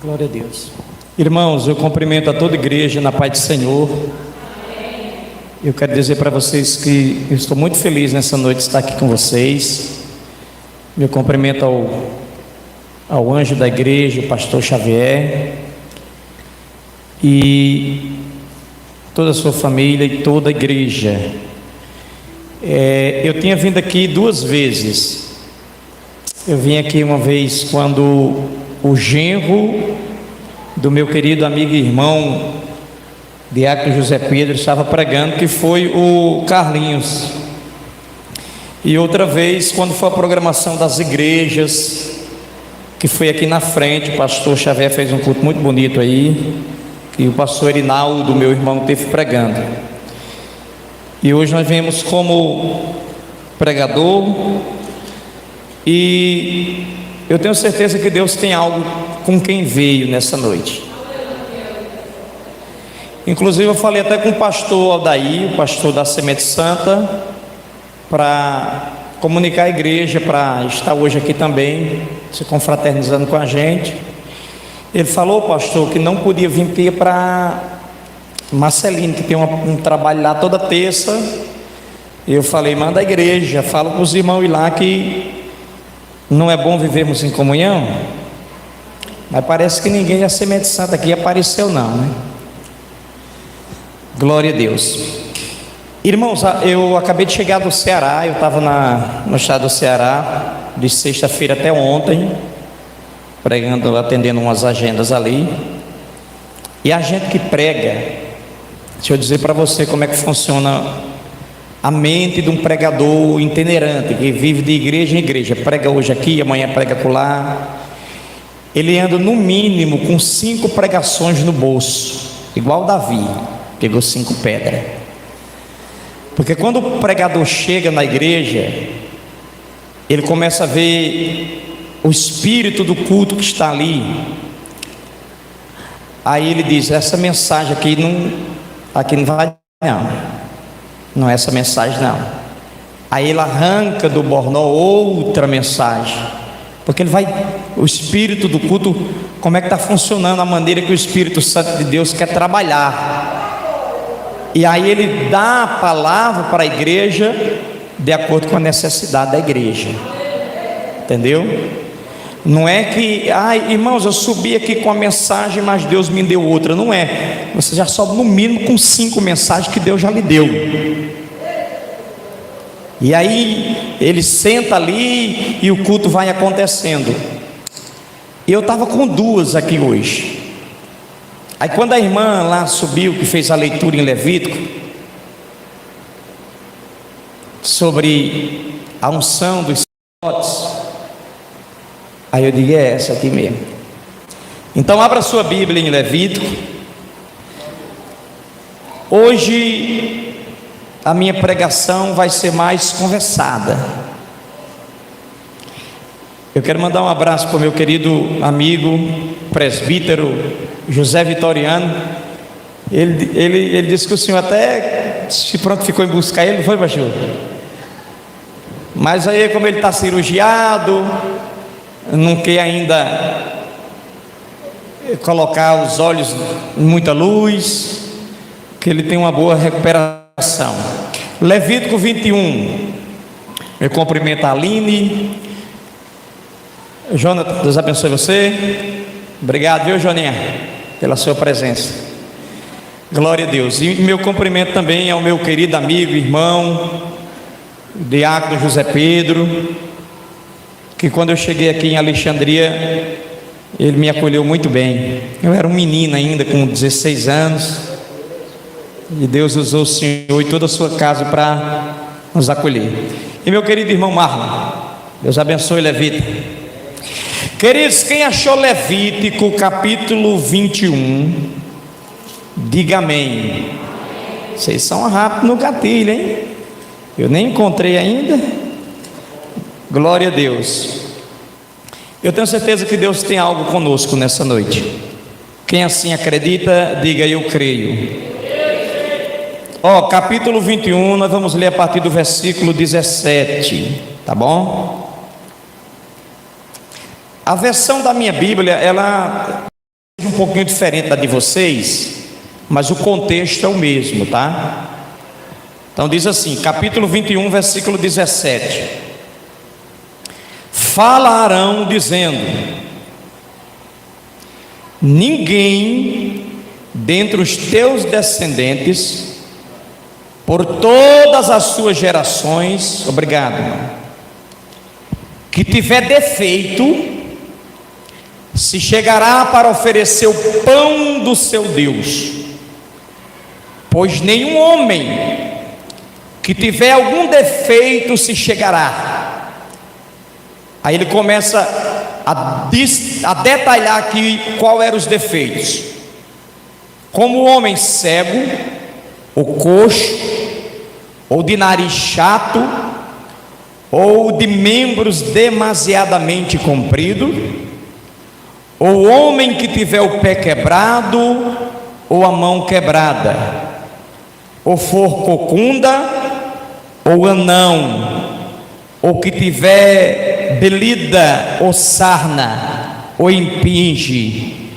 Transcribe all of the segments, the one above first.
Glória a Deus. Irmãos, eu cumprimento a toda a igreja na paz do Senhor. Eu quero dizer para vocês que eu estou muito feliz nessa noite de estar aqui com vocês. Meu cumprimento ao anjo da igreja, o pastor Xavier, e toda a sua família e toda a igreja. Eu tinha vindo aqui duas vezes. Eu vim aqui uma vez quando o genro do meu querido amigo e irmão Diácono José Pedro estava pregando, que foi o Carlinhos. E outra vez quando foi a programação das igrejas, que foi aqui na frente. O pastor Xavier fez um culto muito bonito aí, e o pastor Erinaldo, meu irmão, esteve pregando. E hoje nós viemos como pregador, e eu tenho certeza que Deus tem algo com quem veio nessa noite. Inclusive eu falei até com o pastor Aldair, o pastor da Semente Santa, para comunicar à igreja, para estar hoje aqui também, se confraternizando com a gente. Ele falou, pastor, que não podia vir aqui para Marcelino, que tem um trabalho lá toda terça. Eu falei, manda a igreja, fala para os irmãos ir lá que não é bom vivermos em comunhão. Mas parece que ninguém da Semente Santa aqui apareceu não, né? Glória a Deus. Irmãos, eu acabei de chegar do Ceará. Eu estava no estado do Ceará de sexta-feira até ontem, pregando, atendendo umas agendas ali. E a gente que prega, deixa eu dizer para você como é que funciona a mente de um pregador itinerante, que vive de igreja em igreja, prega hoje aqui, amanhã prega acolá. Ele anda no mínimo com 5 pregações no bolso, igual Davi, pegou 5 pedras. Porque quando o pregador chega na igreja, ele começa a ver o espírito do culto que está ali. Aí ele diz, essa mensagem aqui não vai não é essa mensagem não. Aí ele arranca do bornó outra mensagem, porque o espírito do culto, como é que está funcionando, a maneira que o Espírito Santo de Deus quer trabalhar. E aí ele dá a palavra para a igreja de acordo com a necessidade da igreja. Entendeu? Não é que, irmãos, eu subi aqui com a mensagem, mas Deus me deu outra. Não é. Você já sobe no mínimo com 5 mensagens que Deus já lhe deu. E aí ele senta ali e o culto vai acontecendo. Eu estava com 2 aqui hoje. Aí quando a irmã lá subiu, que fez a leitura em Levítico, sobre a unção dos sacerdotes, aí eu digo, é essa aqui mesmo. Então abra sua Bíblia em Levítico. Hoje a minha pregação vai ser mais conversada. Eu quero mandar um abraço para o meu querido amigo, presbítero José Vitoriano. Ele disse que o senhor até se pronto ficou em buscar ele, não foi, pastor? Mas aí, como ele está cirurgiado, não quer ainda colocar os olhos em muita luz, que ele tem uma boa recuperação. Levítico 21. Eu cumprimento a Aline. Jonathan, Deus abençoe você. Obrigado, viu, Joninha, pela sua presença. Glória a Deus. E meu cumprimento também ao meu querido amigo, irmão, Diácono José Pedro, que quando eu cheguei aqui em Alexandria, ele me acolheu muito bem. Eu era um menino ainda, com 16 anos, e Deus usou o senhor e toda a sua casa para nos acolher. E meu querido irmão Marlon, Deus abençoe Levita. Queridos, quem achou Levítico capítulo 21, diga amém. Vocês são rápidos no gatilho, hein? Eu nem encontrei ainda. Glória a Deus. Eu tenho certeza que Deus tem algo conosco nessa noite. Quem assim acredita, diga eu creio. Capítulo 21, nós vamos ler a partir do versículo 17, tá bom? A versão da minha Bíblia, ela um pouquinho diferente da de vocês, mas o contexto é o mesmo, tá? Então diz assim, capítulo 21, versículo 17: Fala Arão dizendo: ninguém dentre os teus descendentes, por todas as suas gerações, obrigado, irmão, que tiver defeito, se chegará para oferecer o pão do seu Deus, pois nenhum homem que tiver algum defeito se chegará. Aí ele começa a detalhar aqui qual eram os defeitos: como o homem cego, ou coxo, ou de nariz chato, ou de membros demasiadamente comprido, ou homem que tiver o pé quebrado, ou a mão quebrada, ou for cocunda, ou anão, ou que tiver belida, ou sarna, ou impinge,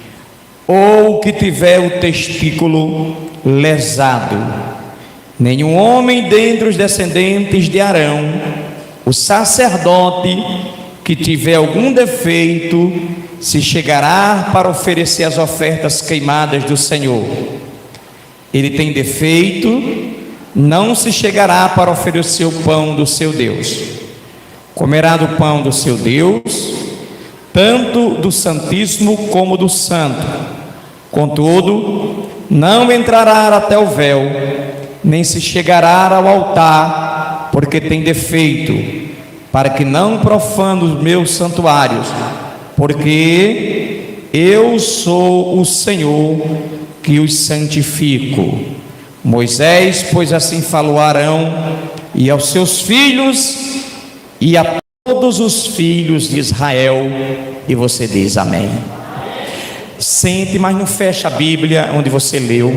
ou que tiver o testículo lesado. Nenhum homem dentre os descendentes de Arão, o sacerdote, que tiver algum defeito, se chegará para oferecer as ofertas queimadas do Senhor. Ele tem defeito, não se chegará para oferecer o pão do seu Deus. Comerá do pão do seu Deus, tanto do Santíssimo como do Santo. Contudo, não entrará até o véu, nem se chegará ao altar, porque tem defeito, para que não profane os meus santuários, porque eu sou o Senhor que os santifico. Moisés, pois assim falou a Arão e aos seus filhos e a todos os filhos de Israel. E você diz amém. Sente, mas não fecha a Bíblia onde você leu.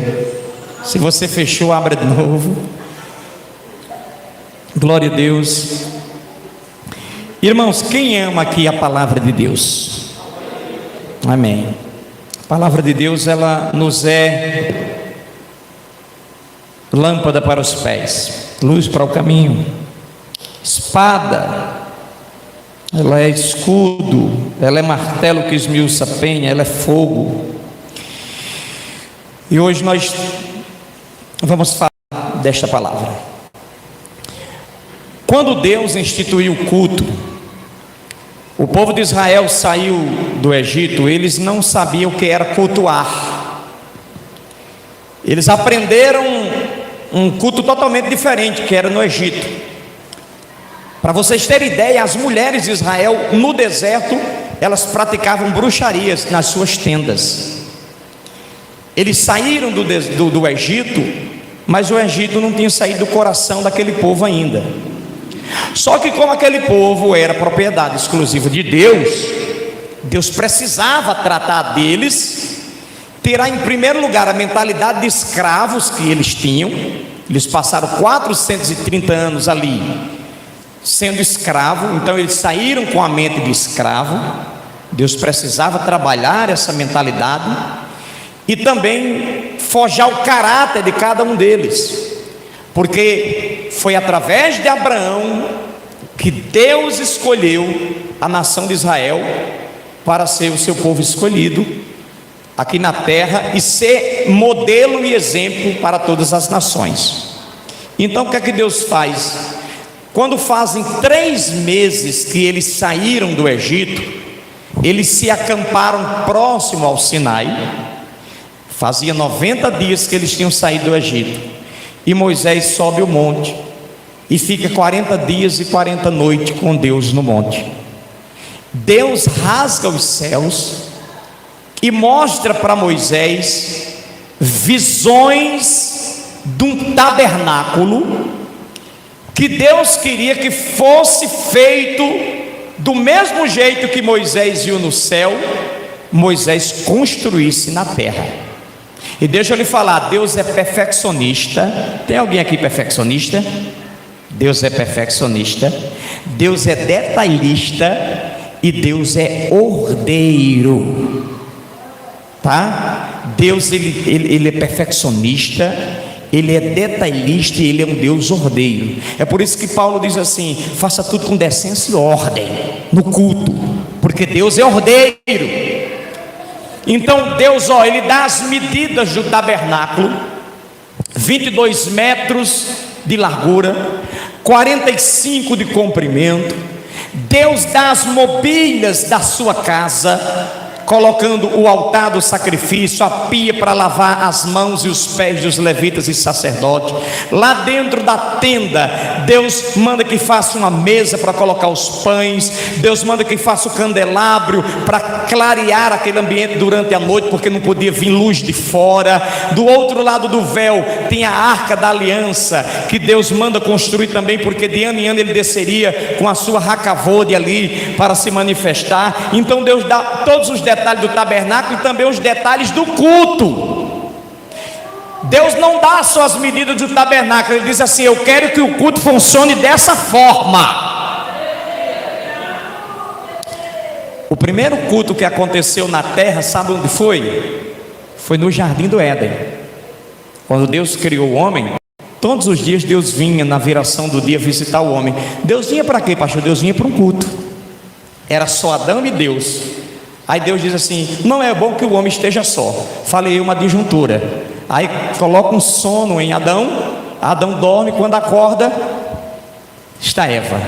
Se você fechou, abra de novo. Glória a Deus. Irmãos, quem ama aqui a palavra de Deus? Amém. A palavra de Deus, ela nos é lâmpada para os pés, luz para o caminho, espada, ela é escudo, ela é martelo que esmiuça a penha, ela é fogo. E hoje nós vamos falar desta palavra. Quando Deus instituiu o culto, o povo de Israel saiu do Egito, eles não sabiam o que era cultuar. Eles aprenderam um culto totalmente diferente, que era no Egito. Para vocês terem ideia, as mulheres de Israel no deserto, elas praticavam bruxarias nas suas tendas. Eles saíram do Egito, mas o Egito não tinha saído do coração daquele povo ainda. Só que como aquele povo era propriedade exclusiva de Deus, Deus precisava tratar deles, tirar em primeiro lugar a mentalidade de escravos que eles tinham. Eles passaram 430 anos ali sendo escravo, então eles saíram com a mente de escravo. Deus precisava trabalhar essa mentalidade e também forjar o caráter de cada um deles, porque foi através de Abraão que Deus escolheu a nação de Israel para ser o seu povo escolhido aqui na terra e ser modelo e exemplo para todas as nações. Então o que é que Deus faz? Quando fazem 3 meses que eles saíram do Egito, eles se acamparam próximo ao Sinai. Fazia 90 dias que eles tinham saído do Egito, e Moisés sobe o monte e fica 40 dias e 40 noites com Deus no monte. Deus rasga os céus e mostra para Moisés visões de um tabernáculo que Deus queria que fosse feito do mesmo jeito que Moisés viu no céu, Moisés construísse na terra. E deixa eu lhe falar, Deus é perfeccionista. Tem alguém aqui perfeccionista? Deus é perfeccionista, Deus é detalhista e Deus é ordeiro. tá? Deus ele é perfeccionista, ele é detalhista e ele é um Deus ordeiro. É por isso que Paulo diz assim: faça tudo com decência e ordem no culto, porque Deus é ordeiro. Então Deus, ele dá as medidas do tabernáculo: 22 metros de largura, 45 de comprimento. Deus dá as mobílias da sua casa, colocando o altar do sacrifício, a pia para lavar as mãos e os pés dos levitas e sacerdotes. Lá dentro da tenda, Deus manda que faça uma mesa para colocar os pães. Deus manda que faça o candelabro para clarear aquele ambiente durante a noite, porque não podia vir luz de fora. Do outro lado do véu tem a arca da aliança, que Deus manda construir também, porque de ano em ano ele desceria com a sua racavode ali para se manifestar. Então Deus dá todos os detalhes do tabernáculo e também os detalhes do culto. Deus não dá só as medidas do tabernáculo, ele diz assim: eu quero que o culto funcione dessa forma. O primeiro culto que aconteceu na terra, sabe onde foi? Foi no jardim do Éden. Quando Deus criou o homem, todos os dias Deus vinha na viração do dia visitar o homem. Deus vinha para quê, pastor? Deus vinha para um culto. Era só Adão e Deus. Aí Deus diz assim: não é bom que o homem esteja só. Falei uma disjuntura. Aí coloca um sono em Adão. Adão dorme, quando acorda está Eva.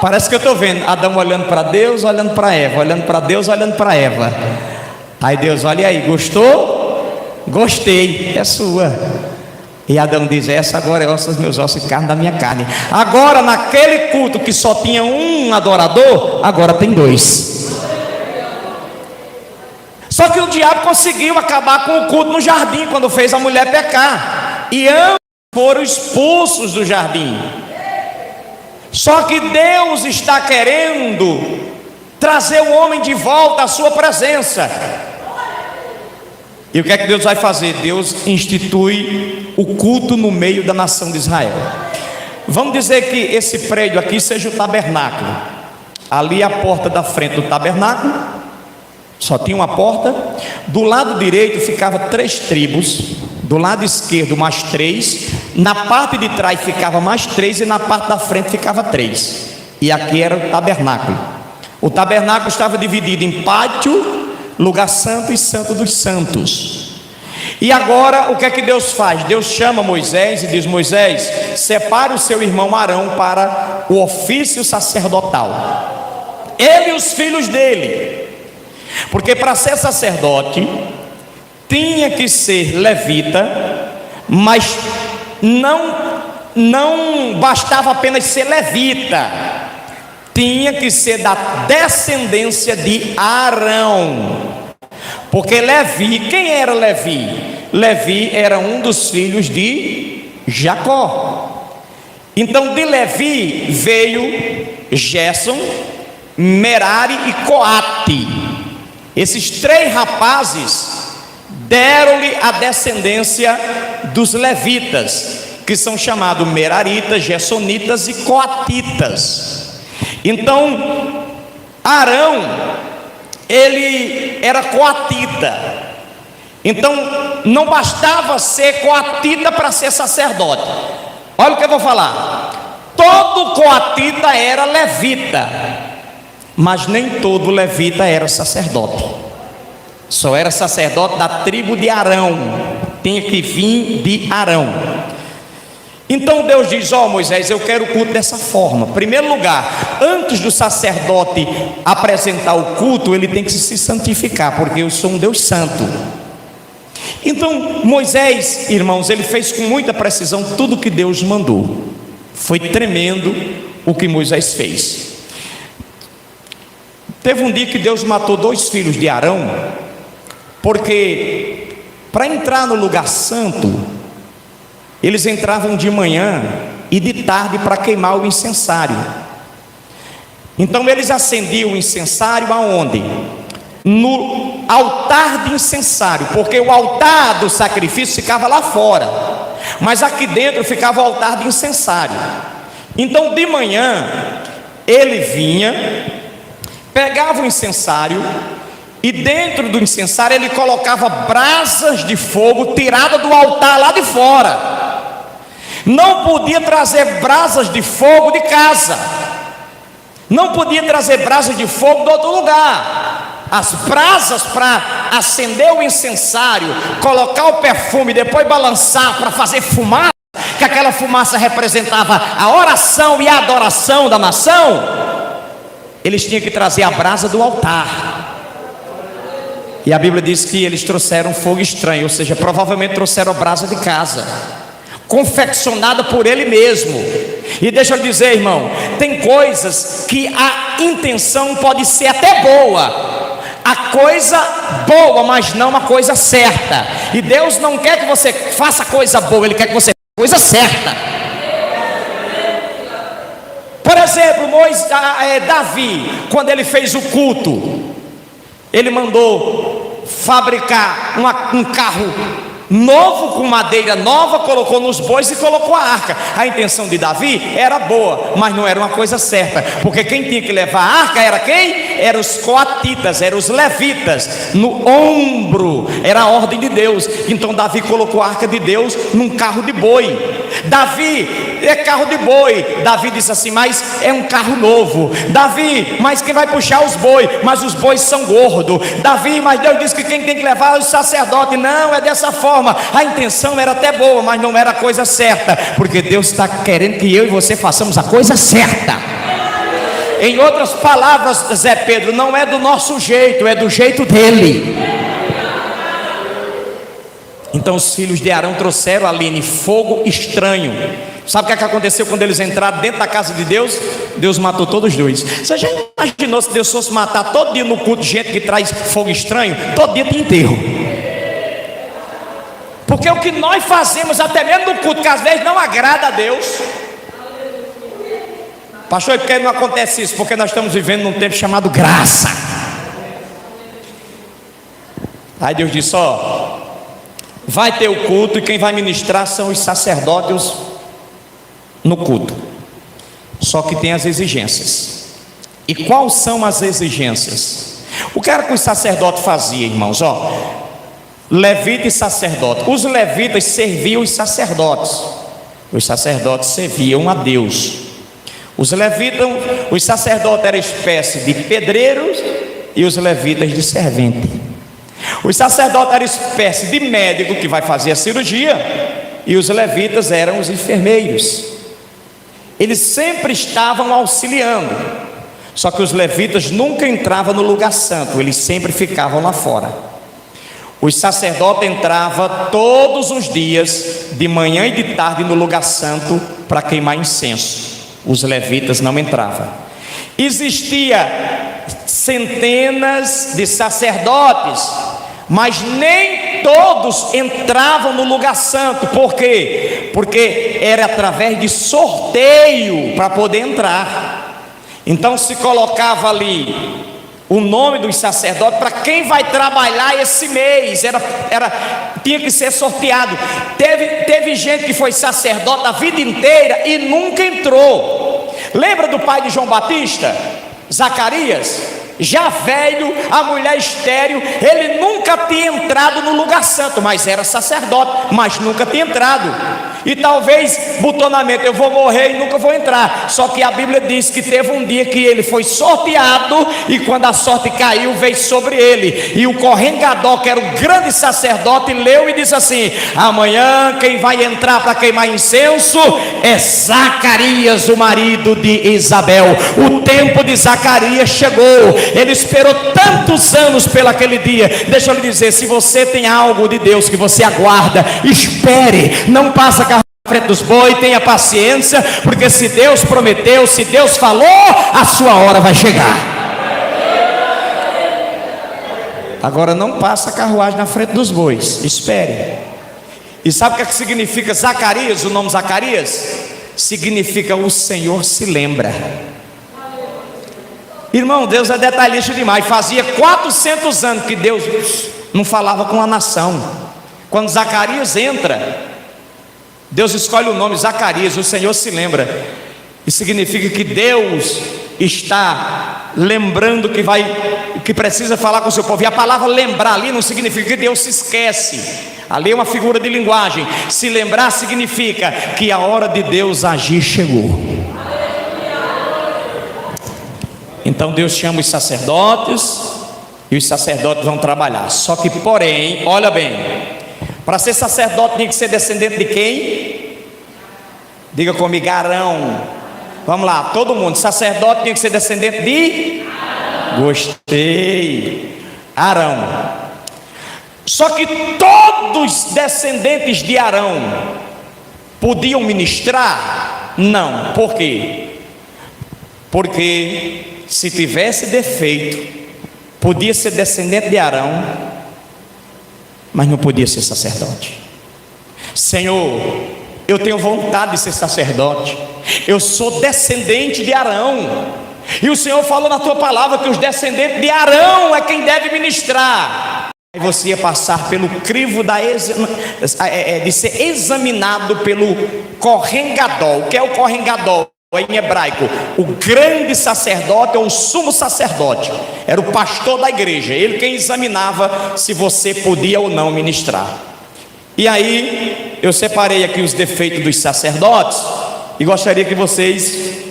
Parece que eu estou vendo Adão olhando para Deus, olhando para Eva, olhando para Deus, olhando para Eva. Aí Deus: olha aí, gostou? Gostei, é sua. E Adão diz: essa agora é osso dos meus ossos e carne da minha carne. Agora naquele culto que só tinha um adorador, agora tem dois. Só que o diabo conseguiu acabar com o culto no jardim quando fez a mulher pecar, e ambos foram expulsos do jardim. Só que Deus está querendo trazer o homem de volta à sua presença. E o que é que Deus vai fazer? Deus institui o culto no meio da nação de Israel. Vamos dizer que esse prédio aqui seja o tabernáculo. Ali a porta da frente do tabernáculo só tinha uma porta. Do lado direito ficava 3 tribos, do lado esquerdo mais 3, na parte de trás ficava mais 3 e na parte da frente ficava 3. E aqui era o tabernáculo. O tabernáculo estava dividido em pátio, lugar santo e santo dos santos. E agora o que é que Deus faz? Deus chama Moisés e diz: Moisés, separe o seu irmão Arão para o ofício sacerdotal, ele e os filhos dele. Porque para ser sacerdote tinha que ser levita, mas não bastava apenas ser levita, tinha que ser da descendência de Arão. Porque Levi, quem era Levi? Levi era um dos filhos de Jacó. Então de Levi veio Gerson, Merari e Coate. Esses 3 rapazes deram-lhe a descendência dos levitas, que são chamados meraritas, gersonitas e coatitas. Então Arão, ele era coatita. Então não bastava ser coatita para ser sacerdote. Olha o que eu vou falar: todo coatita era levita, mas nem todo levita era sacerdote. Só era sacerdote da tribo de Arão, tinha que vir de Arão. Então Deus diz: ó Moisés, eu quero o culto dessa forma. Em primeiro lugar, antes do sacerdote apresentar o culto, ele tem que se santificar, porque eu sou um Deus santo. Então Moisés, irmãos, ele fez com muita precisão tudo que Deus mandou. Foi tremendo o que Moisés fez. Teve um dia que Deus matou 2 filhos de Arão, porque para entrar no lugar santo, eles entravam de manhã e de tarde para queimar o incensário. Então eles acendiam o incensário aonde? No altar de incensário, porque o altar do sacrifício ficava lá fora, mas aqui dentro ficava o altar de incensário. Então de manhã ele vinha, pegava o incensário E dentro do incensário ele colocava brasas de fogo tiradas do altar lá de fora. Não podia trazer brasas de fogo de casa, não podia trazer brasas de fogo de outro lugar. As brasas para acender o incensário, colocar o perfume, depois balançar para fazer fumaça, que aquela fumaça representava a oração e a adoração da nação, eles tinham que trazer a brasa do altar. E a Bíblia diz que eles trouxeram fogo estranho, ou seja, provavelmente trouxeram a brasa de casa, confeccionada por ele mesmo. E deixa eu dizer, irmão, tem coisas que a intenção pode ser até boa, a coisa boa, mas não a coisa certa. E Deus não quer que você faça coisa boa, Ele quer que você faça coisa certa. Por exemplo, Davi, quando ele fez o culto, ele mandou fabricar um carro novo, com madeira nova, colocou nos bois e colocou a arca. A intenção de Davi era boa, mas não era uma coisa certa, porque quem tinha que levar a arca era quem? Eram os coatitas, eram os levitas. No ombro era a ordem de Deus. Então Davi colocou a arca de Deus num carro de boi. Davi, é carro de boi. Davi disse assim: mas é um carro novo. Davi, mas quem vai puxar os bois? Mas os bois são gordos. Davi, mas Deus disse que quem tem que levar é o sacerdote. Não, é dessa forma. A intenção era até boa, mas não era a coisa certa, porque Deus está querendo que eu e você façamos a coisa certa. Em outras palavras, Zé Pedro, não é do nosso jeito, é do jeito dele. Então os filhos de Arão trouxeram, Aline, fogo estranho. Sabe o que aconteceu quando eles entraram dentro da casa de Deus? Deus matou todos os dois. Você já imaginou se Deus fosse matar todo dia no culto gente que traz fogo estranho? Todo dia tem enterro. Porque o que nós fazemos, até mesmo no culto, que às vezes não agrada a Deus. Pastor, e por que não acontece isso? Porque nós estamos vivendo num tempo chamado graça. Aí Deus disse: ó, vai ter o culto, e quem vai ministrar são os sacerdotes no culto. Só que tem as exigências. E quais são as exigências? O que era que os sacerdotes faziam, irmãos? Ó, levita e sacerdote. Os levitas serviam os sacerdotes. Os sacerdotes serviam a Deus. Os sacerdotes eram espécie de pedreiros e os levitas de servente. Os sacerdotes eram espécie de médico que vai fazer a cirurgia, e os levitas eram os enfermeiros. Eles sempre estavam auxiliando. Só que os levitas nunca entravam no lugar santo, eles sempre ficavam lá fora. Os sacerdotes entravam todos os dias, de manhã e de tarde, no lugar santo para queimar incenso. Os levitas não entravam. Existia centenas de sacerdotes, mas nem todos entravam no lugar santo. Por quê? Porque era através de sorteio para poder entrar. Então se colocava ali o nome dos sacerdotes para quem vai trabalhar esse mês. Tinha que ser sorteado. Teve gente que foi sacerdote a vida inteira e nunca entrou. Lembra do pai de João Batista, Zacarias? Já velho, a mulher estéril, ele nunca tinha entrado no lugar santo, mas era sacerdote, mas nunca tinha entrado. E talvez botou na mente: eu vou morrer e nunca vou entrar. Só que a Bíblia diz que teve um dia que ele foi sorteado, e quando a sorte caiu, veio sobre ele. E o Correngador, que era o grande sacerdote, leu e disse assim: amanhã quem vai entrar para queimar incenso é Zacarias, o marido de Isabel. O tempo de Zacarias chegou. Ele esperou tantos anos pelo aquele dia. Deixa eu lhe dizer, se você tem algo de Deus que você aguarda, espere, não passa carro na frente dos bois, tenha paciência, porque se Deus prometeu, se Deus falou, a sua hora vai chegar. Agora não passa a carruagem na frente dos bois, espere. E sabe o que significa Zacarias? O nome Zacarias significa o Senhor se lembra. Irmão, Deus é detalhista demais. Fazia 400 anos que Deus não falava com a nação. Quando Zacarias entra, Deus escolhe o nome Zacarias, o Senhor se lembra. E significa que Deus está lembrando que vai que precisa falar com o seu povo. E a palavra lembrar ali não significa que Deus se esquece. Ali é uma figura de linguagem. Se lembrar significa que a hora de Deus agir chegou. Então Deus chama os sacerdotes e os sacerdotes vão trabalhar. Só que, porém, olha bem, para ser sacerdote tinha que ser descendente de quem? Diga comigo, Arão. Vamos lá, todo mundo. Sacerdote tinha que ser descendente de Arão. Gostei. Arão. Só que todos os descendentes de Arão podiam ministrar? Não. Por quê? Porque se tivesse defeito, podia ser descendente de Arão, mas não podia ser sacerdote. Senhor, eu tenho vontade de ser sacerdote, eu sou descendente de Arão, e o Senhor falou na tua palavra que os descendentes de Arão é quem deve ministrar. Aí você ia passar pelo crivo de ser examinado pelo Kohen Gadol. O que é o Kohen Gadol? Em hebraico, o grande sacerdote ou o sumo sacerdote era o pastor da igreja, ele quem examinava se você podia ou não ministrar. E aí eu separei aqui os defeitos dos sacerdotes e gostaria que vocês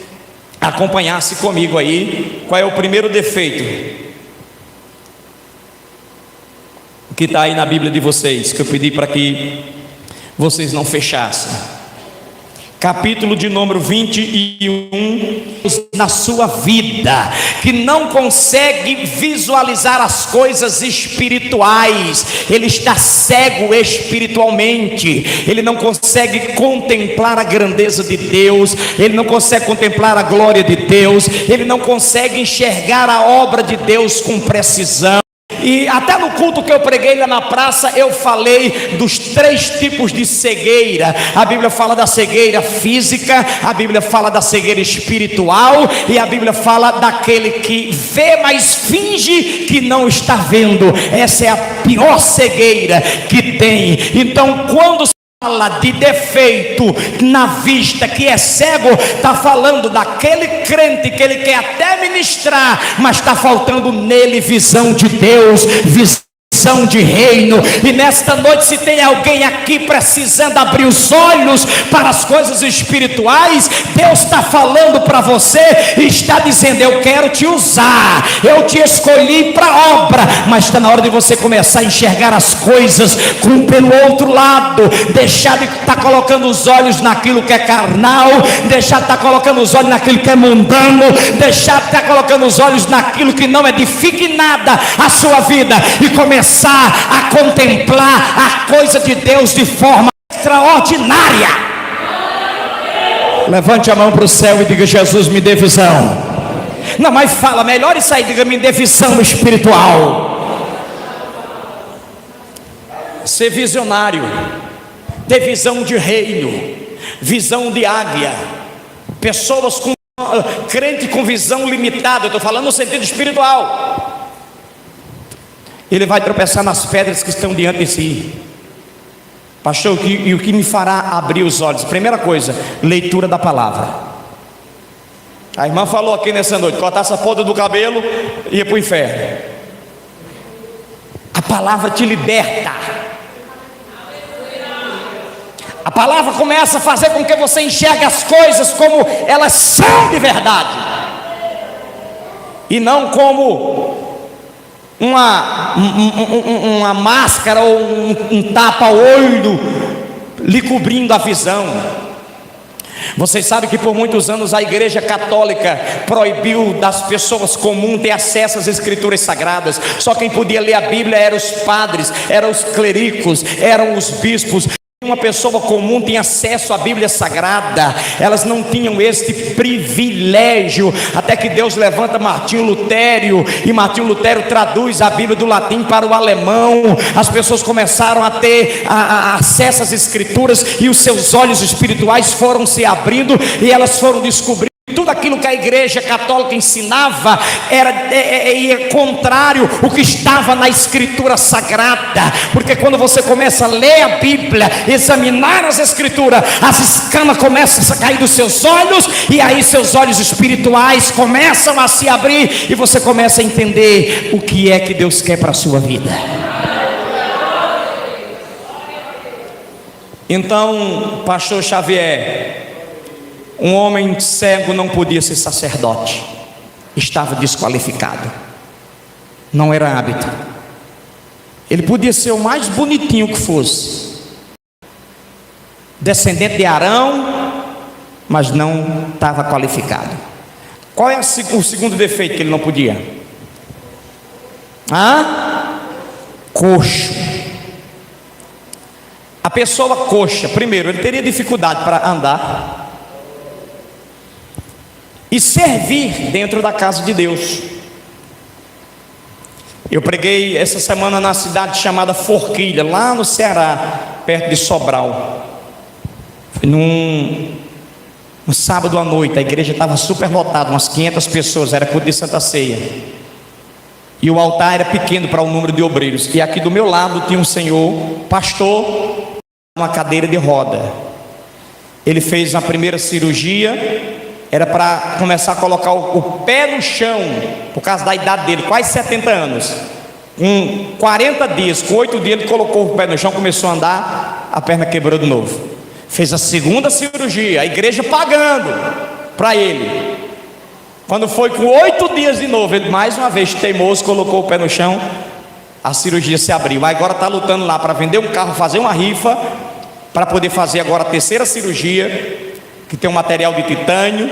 acompanhassem comigo aí. Qual é o primeiro defeito que está aí na Bíblia de vocês, que eu pedi para que vocês não fechassem? Capítulo de número 21, na sua vida, que não consegue visualizar as coisas espirituais, ele está cego espiritualmente, ele não consegue contemplar a grandeza de Deus, ele não consegue contemplar a glória de Deus, ele não consegue enxergar a obra de Deus com precisão. E até no culto que eu preguei lá na praça, eu falei dos 3 tipos de cegueira. A Bíblia fala da cegueira física, a Bíblia fala da cegueira espiritual, e a Bíblia fala daquele que vê, mas finge que não está vendo. Essa é a pior cegueira que tem. Então, quando fala de defeito na vista, que é cego, está falando daquele crente que ele quer até ministrar, mas está faltando nele visão de Deus, visão de reino. E nesta noite, se tem alguém aqui precisando abrir os olhos para as coisas espirituais, Deus está falando para você e está dizendo: eu quero te usar, eu te escolhi para a obra, mas está na hora de você começar a enxergar as coisas pelo outro lado, deixar de estar colocando os olhos naquilo que é carnal, deixar de estar colocando os olhos naquilo que é mundano, deixar de estar colocando os olhos naquilo que não edifica em nada a sua vida, e começar a contemplar a coisa de Deus de forma extraordinária. Levante a mão para o céu e diga: Jesus, me dê visão. Não, mas fala melhor isso aí, diga: me dê visão espiritual. Ser visionário, ter visão de reino, visão de águia. Pessoas com crente com visão limitada, eu estou falando no sentido espiritual. Ele vai tropeçar nas pedras que estão diante de si. Pastor, o que me fará abrir os olhos? Primeira coisa, leitura da palavra. A irmã falou aqui nessa noite: cortasse a ponta do cabelo, ia para o inferno. A palavra te liberta. A palavra começa a fazer com que você enxergue as coisas como elas são de verdade, e não como uma máscara ou um tapa-olho lhe cobrindo a visão. Vocês sabem que por muitos anos a Igreja Católica proibiu das pessoas comuns ter acesso às Escrituras Sagradas. Só quem podia ler a Bíblia eram os padres, eram os clericos, eram os bispos. Uma pessoa comum tinha acesso à Bíblia Sagrada, elas não tinham este privilégio, até que Deus levanta Martinho Lutero, e Martinho Lutero traduz a Bíblia do latim para o alemão. As pessoas começaram a ter acesso às Escrituras, e os seus olhos espirituais foram se abrindo, e elas foram descobrindo tudo aquilo que a igreja católica ensinava era contrário ao que estava na escritura sagrada, porque quando você começa a ler a Bíblia, examinar as escrituras, as escamas começam a cair dos seus olhos, e aí seus olhos espirituais começam a se abrir, e você começa a entender o que é que Deus quer para a sua vida. Então, pastor Xavier, um homem cego não podia ser sacerdote, estava desqualificado, não era hábito. Ele podia ser o mais bonitinho que fosse, descendente de Arão, mas não estava qualificado. Qual é o segundo defeito que ele não podia? Coxo. A pessoa coxa, primeiro, ele teria dificuldade para andar e servir dentro da casa de Deus. Eu preguei essa semana na cidade chamada Forquilha, lá no Ceará, perto de Sobral. Foi num sábado à noite, a igreja estava super lotada, umas 500 pessoas, era culto de Santa Ceia. E o altar era pequeno para o número de obreiros. E aqui do meu lado tinha um senhor, pastor, uma cadeira de roda. Ele fez a primeira cirurgia, era para começar a colocar o pé no chão, por causa da idade dele, quase 70 anos. Com 40 dias, com 8 dias, ele colocou o pé no chão, começou a andar, a perna quebrou de novo. Fez a segunda cirurgia, a igreja pagando para ele. Quando foi com 8 dias de novo, ele mais uma vez teimoso, colocou o pé no chão, a cirurgia se abriu. Agora está lutando lá para vender um carro, fazer uma rifa, para poder fazer agora a terceira cirurgia, que tem um material de titânio,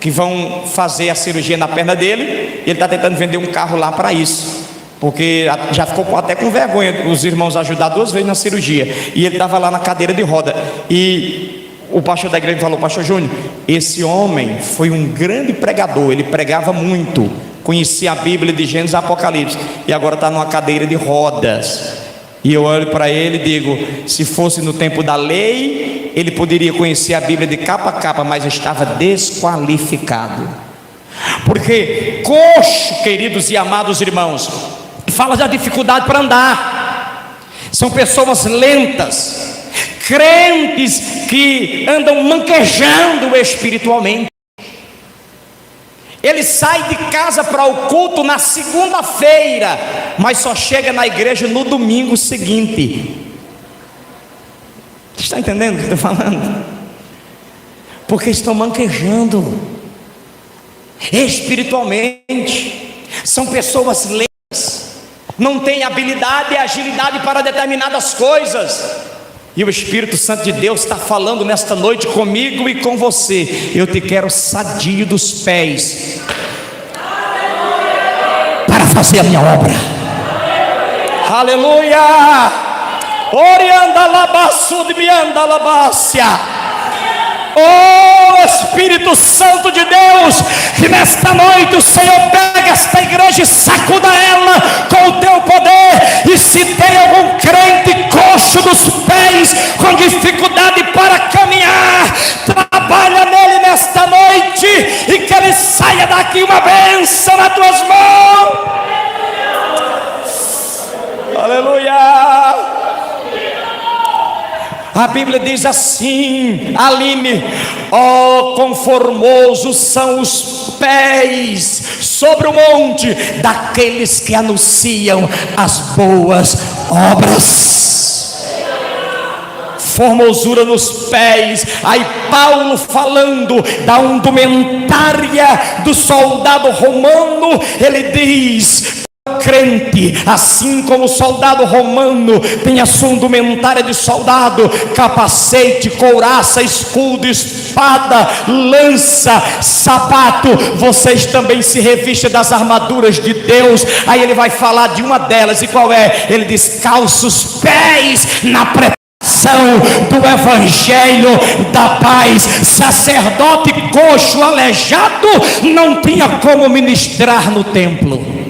que vão fazer a cirurgia na perna dele, e ele está tentando vender um carro lá para isso, porque já ficou até com vergonha os irmãos ajudar 2 vezes na cirurgia, e ele estava lá na cadeira de roda, e o pastor da igreja falou: pastor Júnior, esse homem foi um grande pregador, ele pregava muito, conhecia a Bíblia de Gênesis e Apocalipse, e agora está numa cadeira de rodas. E eu olho para ele e digo: se fosse no tempo da lei, ele poderia conhecer a Bíblia de capa a capa, mas estava desqualificado. Porque coxo, queridos e amados irmãos, fala da dificuldade para andar. São pessoas lentas, crentes que andam manquejando espiritualmente. Ele sai de casa para o culto na segunda-feira, mas só chega na igreja no domingo seguinte. Você está entendendo o que eu estou falando? Porque estão manquejando espiritualmente. São pessoas lentas, não têm habilidade e agilidade para determinadas coisas. E o Espírito Santo de Deus está falando nesta noite comigo e com você: eu te quero sadio dos pés para fazer a minha obra. Aleluia! Orianda labaçu de bianda labácia. Oh Espírito Santo de Deus, que nesta noite o Senhor pega esta igreja e sacuda ela com o teu poder. E se tem algum crente coxo dos pés, com dificuldade para caminhar, trabalha nele nesta noite, e que ele saia daqui uma bênção nas tuas mãos. Aleluia! A Bíblia diz assim, Aline: ó, quão formosos são os pés sobre o monte daqueles que anunciam as boas obras. Formosura nos pés. Aí Paulo falando da indumentária do soldado romano, ele diz: crente, assim como o soldado romano tem a sua indumentária de soldado, capacete, couraça, escudo, espada, lança, sapato, vocês também se revistem das armaduras de Deus. Aí ele vai falar de uma delas, e qual é? Ele diz: calça os pés na preparação do evangelho da paz. Sacerdote coxo, aleijado, não tinha como ministrar no templo.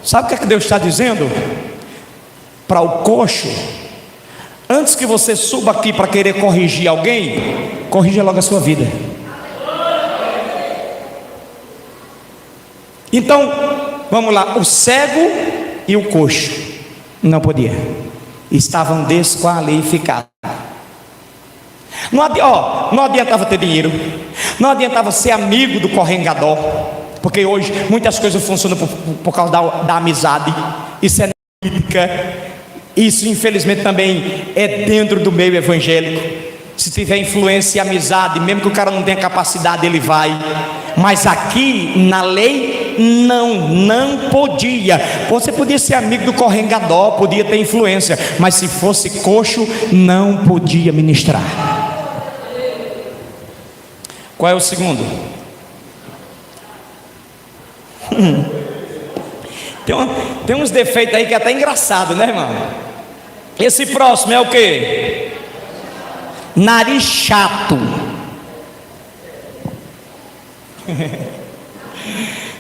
Sabe o que é que Deus está dizendo? Para o coxo, Antes que você suba aqui para querer corrigir alguém, corrija logo a sua vida. Então, vamos lá, o cego e o coxo não podia, estavam desqualificados. Não adiantava ter dinheiro, não adiantava ser amigo do correngador, porque hoje muitas coisas funcionam por causa da amizade. Isso é política, isso infelizmente também é dentro do meio evangélico. Se tiver influência e amizade, mesmo que o cara não tenha capacidade, ele vai. Mas aqui na lei não podia. Você podia ser amigo do correngador, podia ter influência, mas se fosse coxo, não podia ministrar. Qual é o segundo? Tem uns defeitos aí que é até engraçado, né, irmão? Esse próximo é o quê? Nariz chato.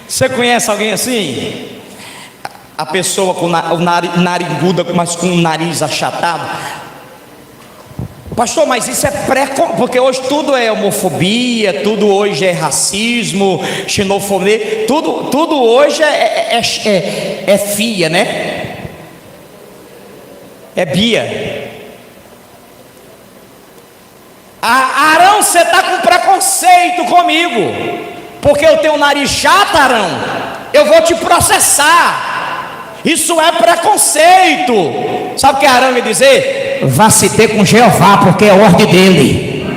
Você conhece alguém assim? A pessoa com o nariguda, mas com o nariz achatado. Pastor, mas isso é porque hoje tudo é homofobia, tudo hoje é racismo, xenofobia, tudo hoje é fia, né? É bia. Arão, você está com preconceito comigo, porque eu tenho nariz chato, Arão. Eu vou te processar. Isso é preconceito. Sabe o que Arão ia dizer? Vá se ter com Jeová, porque é ordem dele.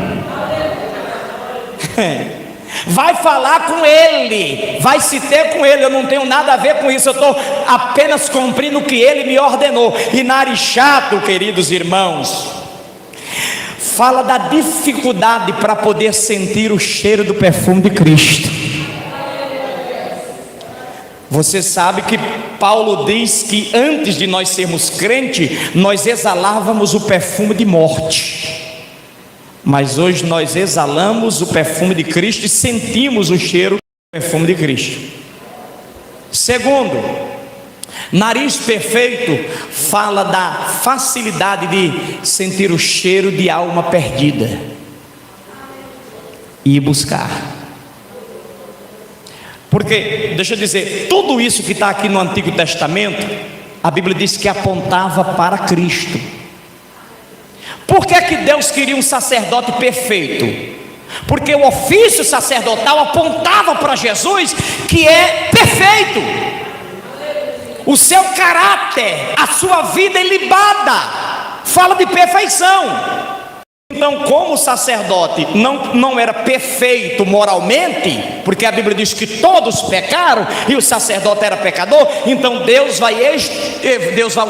Vai falar com ele, vai se ter com ele. Eu não tenho nada a ver com isso, eu estou apenas cumprindo o que ele me ordenou. E nariz chato, queridos irmãos, fala da dificuldade para poder sentir o cheiro do perfume de Cristo. Você sabe que Paulo diz que antes de nós sermos crentes, nós exalávamos o perfume de morte, mas hoje nós exalamos o perfume de Cristo e sentimos o cheiro do perfume de Cristo. Segundo, nariz perfeito fala da facilidade de sentir o cheiro de alma perdida e buscar. Porque, deixa eu dizer, tudo isso que está aqui no Antigo Testamento, a Bíblia diz que apontava para Cristo. Por que que Deus queria um sacerdote perfeito? Porque o ofício sacerdotal apontava para Jesus, que é perfeito. O seu caráter, a sua vida ilibada, fala de perfeição. Então, como o sacerdote não era perfeito moralmente, porque a Bíblia diz que todos pecaram e o sacerdote era pecador, então Deus vai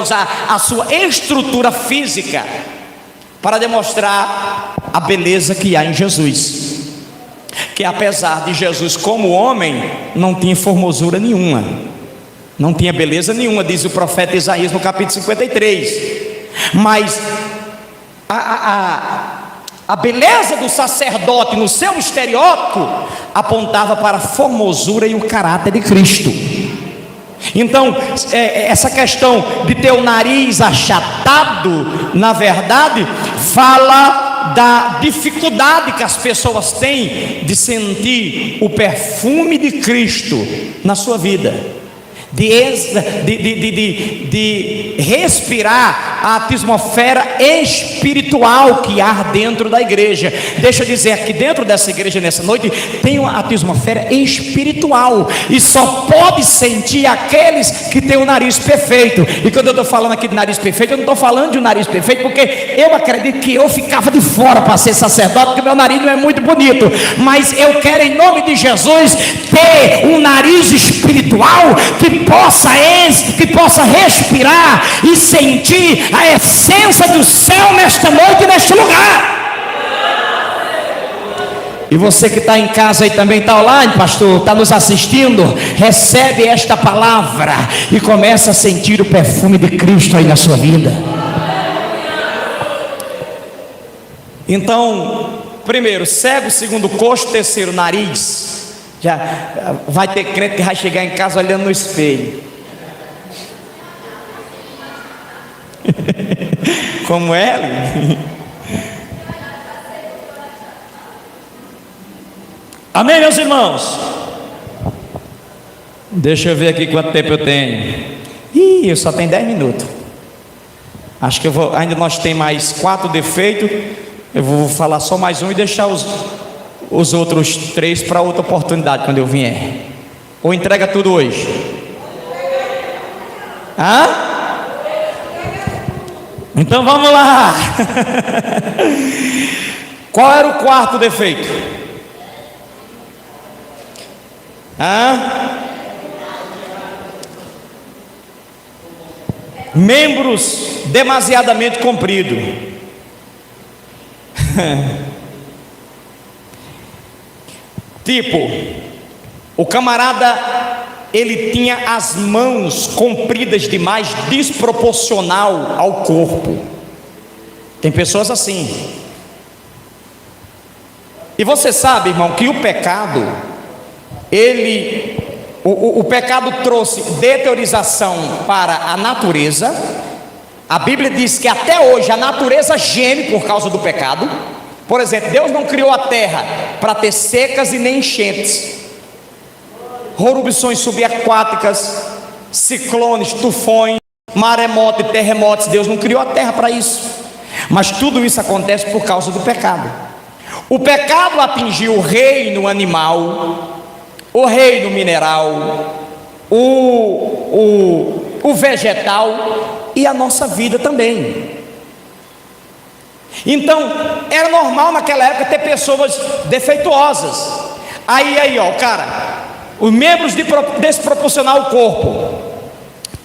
usar a sua estrutura física para demonstrar a beleza que há em Jesus. Que apesar de Jesus como homem, não tinha formosura nenhuma, não tinha beleza nenhuma, diz o profeta Isaías no capítulo 53. Mas a beleza do sacerdote no seu estereótipo apontava para a formosura e o caráter de Cristo. Então, essa questão de ter o nariz achatado, na verdade, fala da dificuldade que as pessoas têm de sentir o perfume de Cristo na sua vida. De respirar a atmosfera espiritual que há dentro da igreja. Deixa eu dizer que dentro dessa igreja nessa noite tem uma atmosfera espiritual, e só pode sentir aqueles que têm o nariz perfeito. E quando eu estou falando aqui de nariz perfeito, eu não estou falando de um nariz perfeito, porque eu acredito que eu ficava de fora para ser sacerdote, porque meu nariz não é muito bonito, mas eu quero em nome de Jesus ter um nariz espiritual que possa respirar e sentir a essência do céu nesta noite e neste lugar. E você que está em casa aí também está online, pastor, está nos assistindo, recebe esta palavra e começa a sentir o perfume de Cristo aí na sua vida. Então, primeiro, cego; segundo, coxo; terceiro, nariz. Já vai ter crente que vai chegar em casa olhando no espelho. Como ele. Amém, meus irmãos? Deixa eu ver aqui quanto tempo eu tenho. Ih, eu só tenho 10 minutos. Acho que eu vou. Ainda nós temos mais 4 defeitos. Eu vou falar só mais um e deixar os outros 3 para outra oportunidade quando eu vier. Ou entrega tudo hoje? Hã? Então vamos lá. Qual era o quarto defeito? Membros demasiadamente compridos. Tipo, o camarada, ele tinha as mãos compridas demais, desproporcional ao corpo. Tem pessoas assim. E você sabe, irmão, que o pecado, o pecado trouxe deteriorização para a natureza. A Bíblia diz que até hoje a natureza geme por causa do pecado. Por exemplo, Deus não criou a terra para ter secas e nem enchentes, erupções subaquáticas, ciclones, tufões, maremotos e terremotos. Deus não criou a terra para isso. Mas tudo isso acontece por causa do pecado. O pecado atingiu o reino animal, o reino mineral, o vegetal e a nossa vida também. Então, era normal naquela época ter pessoas defeituosas. Aí, ó, cara, os membros desproporcional ao corpo,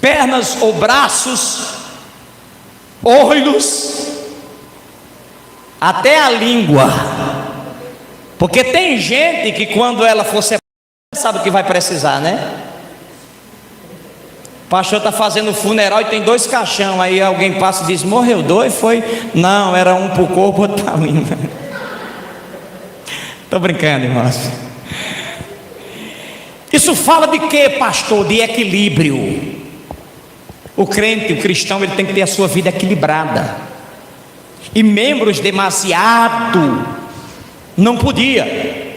pernas ou braços, olhos, até a língua. Porque tem gente que quando ela for separada, sabe o que vai precisar, né? O pastor está fazendo funeral e tem 2 caixão. Aí alguém passa e diz: morreu 2? Foi? Não, era um para o corpo, outro para a língua. Estou brincando, irmãos. Isso fala de quê, pastor? De equilíbrio. O crente, o cristão, ele tem que ter a sua vida equilibrada. E membros demasiado não podia.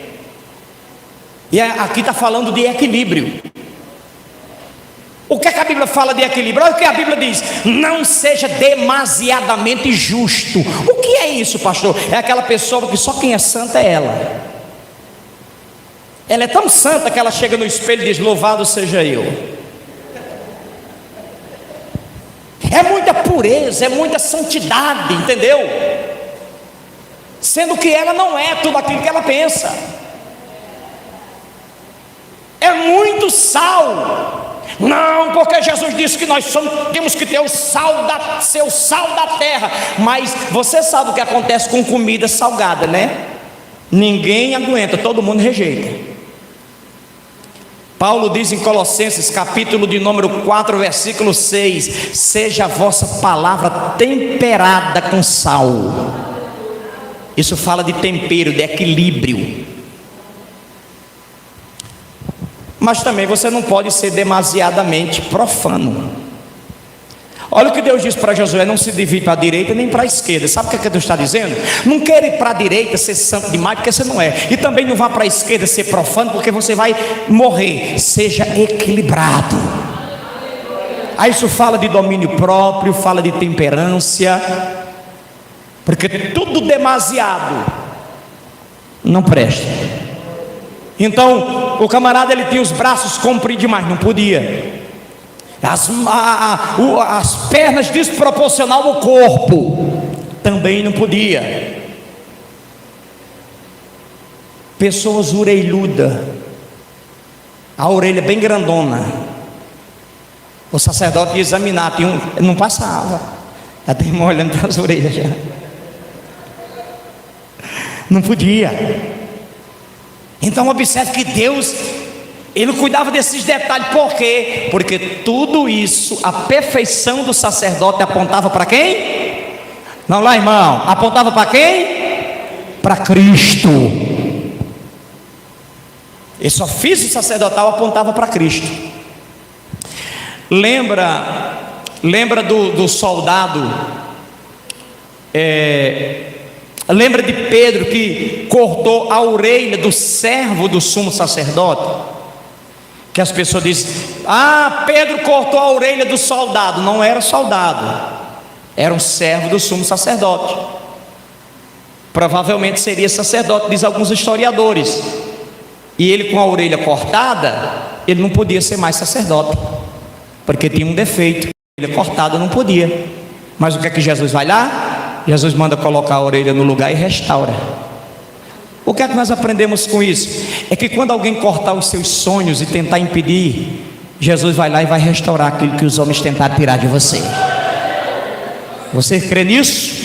E aqui está falando de equilíbrio. O que é que a Bíblia fala de equilíbrio? Olha o que a Bíblia diz: não seja demasiadamente justo. O que é isso, pastor? É aquela pessoa que só quem é santa é ela. Ela é tão santa que ela chega no espelho e diz: louvado seja eu. É muita pureza, é muita santidade, entendeu? Sendo que ela não é tudo aquilo que ela pensa. É muito sal. Não, porque Jesus disse que nós temos que ter ser o sal da terra. Mas você sabe o que acontece com comida salgada, né? Ninguém aguenta, todo mundo rejeita. Paulo diz em Colossenses, capítulo de número 4, versículo 6: seja a vossa palavra temperada com sal. Isso fala de tempero, de equilíbrio. Mas também você não pode ser demasiadamente profano. Olha o que Deus diz para Josué: não se divide para a direita nem para a esquerda. Sabe o que Deus está dizendo? Não queira ir para a direita ser santo demais, porque você não é. E também não vá para a esquerda ser profano, porque você vai morrer. Seja equilibrado. Aí isso fala de domínio próprio, fala de temperância. Porque tudo demasiado não presta. Então, o camarada, ele tinha os braços compridos demais, não podia. As pernas desproporcional ao corpo, também não podia. Pessoas orelhudas, a orelha bem grandona. O sacerdote ia examinar, não passava. Já tem uma olhando para as orelhas já. Não podia. Então observe que Deus, Ele cuidava desses detalhes. Por quê? Porque tudo isso, a perfeição do sacerdote apontava para quem? Não lá, irmão, apontava para quem? Para Cristo. Esse ofício sacerdotal apontava para Cristo. Lembra do soldado Lembra de Pedro que cortou a orelha do servo do sumo sacerdote? Que as pessoas dizem: Pedro cortou a orelha do soldado. Não era soldado, era um servo do sumo sacerdote. Provavelmente seria sacerdote, diz alguns historiadores. E ele, com a orelha cortada, ele não podia ser mais sacerdote, porque tinha um defeito. A orelha cortada não podia. Mas o que é que Jesus vai lá? Jesus manda colocar a orelha no lugar e restaura. O que é que nós aprendemos com isso? É que quando alguém cortar os seus sonhos e tentar impedir, Jesus vai lá e vai restaurar aquilo que os homens tentaram tirar de você. Você crê nisso?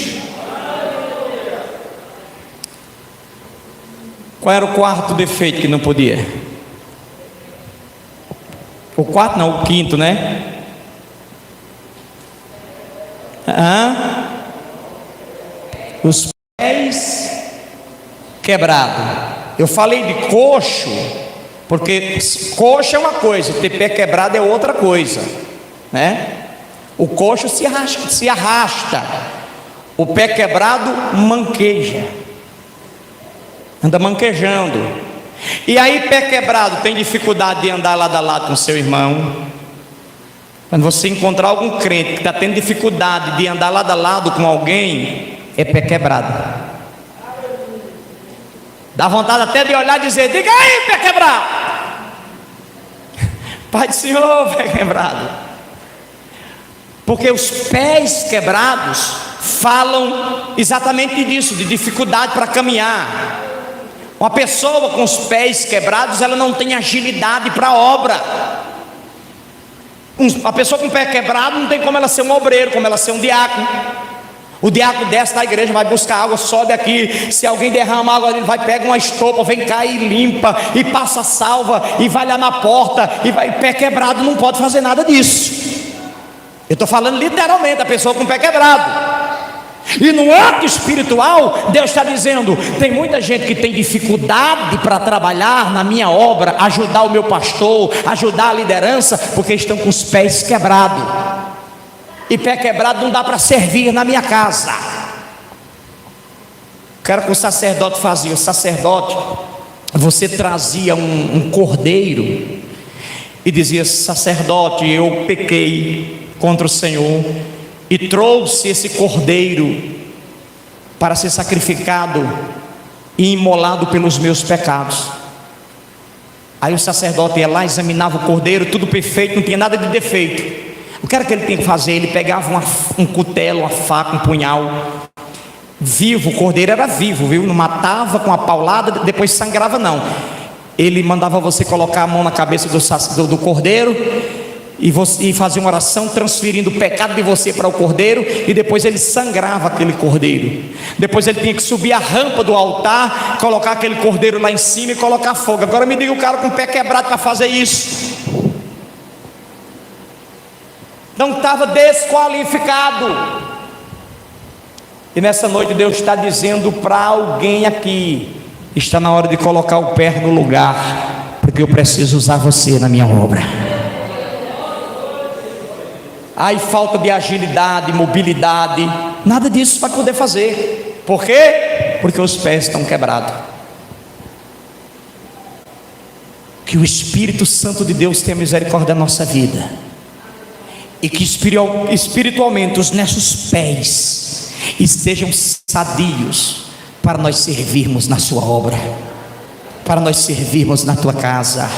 Qual era o quarto defeito que não podia? O quarto não, o quinto, né? Os pés quebrados. Eu falei de coxo, porque coxo é uma coisa, ter pé quebrado é outra coisa, né? O coxo se arrasta, o pé quebrado manqueja, anda manquejando. E aí, pé quebrado tem dificuldade de andar lado a lado com seu irmão. Quando você encontrar algum crente que está tendo dificuldade de andar lado a lado com alguém, é pé quebrado. Dá vontade até de olhar e dizer: diga aí, pé quebrado. Pai do Senhor, pé quebrado. Porque os pés quebrados falam exatamente disso, de dificuldade para caminhar. Uma pessoa com os pés quebrados, ela não tem agilidade para a obra. A pessoa com o pé quebrado não tem como ela ser um obreiro, como ela ser um diácono. O diácono desce da igreja, vai buscar água, sobe aqui. Se alguém derrama água, ele vai, pega uma estopa, vem cá e limpa, e passa salva, e vai lá na porta, e vai. Pé quebrado não pode fazer nada disso. Eu estou falando literalmente, a pessoa com o pé quebrado. E no ato espiritual, Deus está dizendo: tem muita gente que tem dificuldade para trabalhar na minha obra, ajudar o meu pastor, ajudar a liderança, porque estão com os pés quebrados. E pé quebrado não dá para servir na minha casa. O que era que o sacerdote fazia? O sacerdote, você trazia um cordeiro e dizia: sacerdote, eu pequei contra o Senhor e trouxe esse cordeiro para ser sacrificado e imolado pelos meus pecados. Aí o sacerdote ia lá, examinava o cordeiro, tudo perfeito, não tinha nada de defeito. O que era que ele tinha que fazer? Ele pegava um cutelo, uma faca, um punhal, vivo, o cordeiro era vivo, viu? Não matava com a paulada, depois sangrava não. Ele mandava você colocar a mão na cabeça do cordeiro e fazia uma oração transferindo o pecado de você para o cordeiro, e depois ele sangrava aquele cordeiro. Depois ele tinha que subir a rampa do altar, colocar aquele cordeiro lá em cima e colocar fogo. Agora me diga, o cara com o pé quebrado para fazer isso não estava desqualificado. E nessa noite Deus está dizendo para alguém aqui: está na hora de colocar o pé no lugar, porque eu preciso usar você na minha obra. Aí falta de agilidade, mobilidade, nada disso vai poder fazer. Por quê? Porque os pés estão quebrados. Que o Espírito Santo de Deus tenha misericórdia da nossa vida, e que espiritualmente os nossos pés estejam sadios para nós servirmos na sua obra, para nós servirmos na tua casa.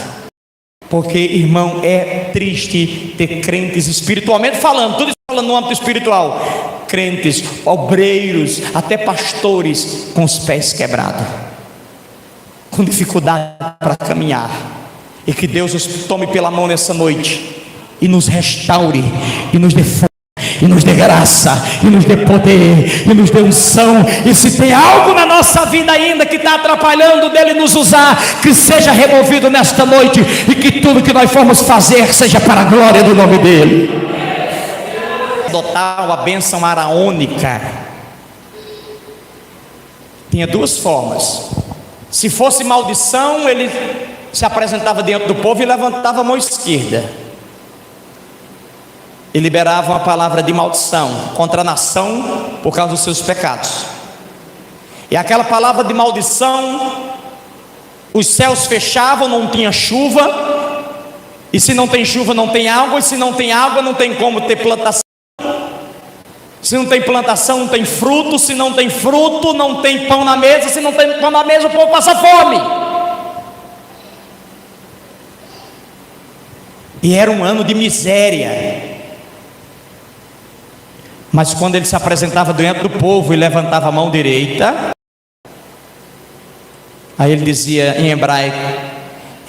Porque, irmão, é triste ter crentes espiritualmente falando, tudo isso falando no âmbito espiritual, crentes, obreiros, até pastores com os pés quebrados, com dificuldade para caminhar. E que Deus nos tome pela mão nessa noite e nos restaure, e nos dê força, e nos dê graça, e nos dê poder, e nos dê unção. E se tem algo na nossa vida ainda que está atrapalhando dele nos usar, que seja removido nesta noite, e que tudo que nós formos fazer seja para a glória do nome dele. Adotar a bênção araônica tinha duas formas. Se fosse maldição, ele se apresentava diante do povo e levantava a mão esquerda. e liberavam a palavra de maldição contra a nação por causa dos seus pecados. E aquela palavra de maldição, os céus fechavam, não tinha chuva, e se não tem chuva não tem água, e se não tem água não tem como ter plantação, se não tem plantação não tem fruto, se não tem fruto não tem pão na mesa, se não tem pão na mesa o povo passa fome. E era um ano de miséria. Mas quando ele se apresentava diante do povo e levantava a mão direita, aí ele dizia em hebraico: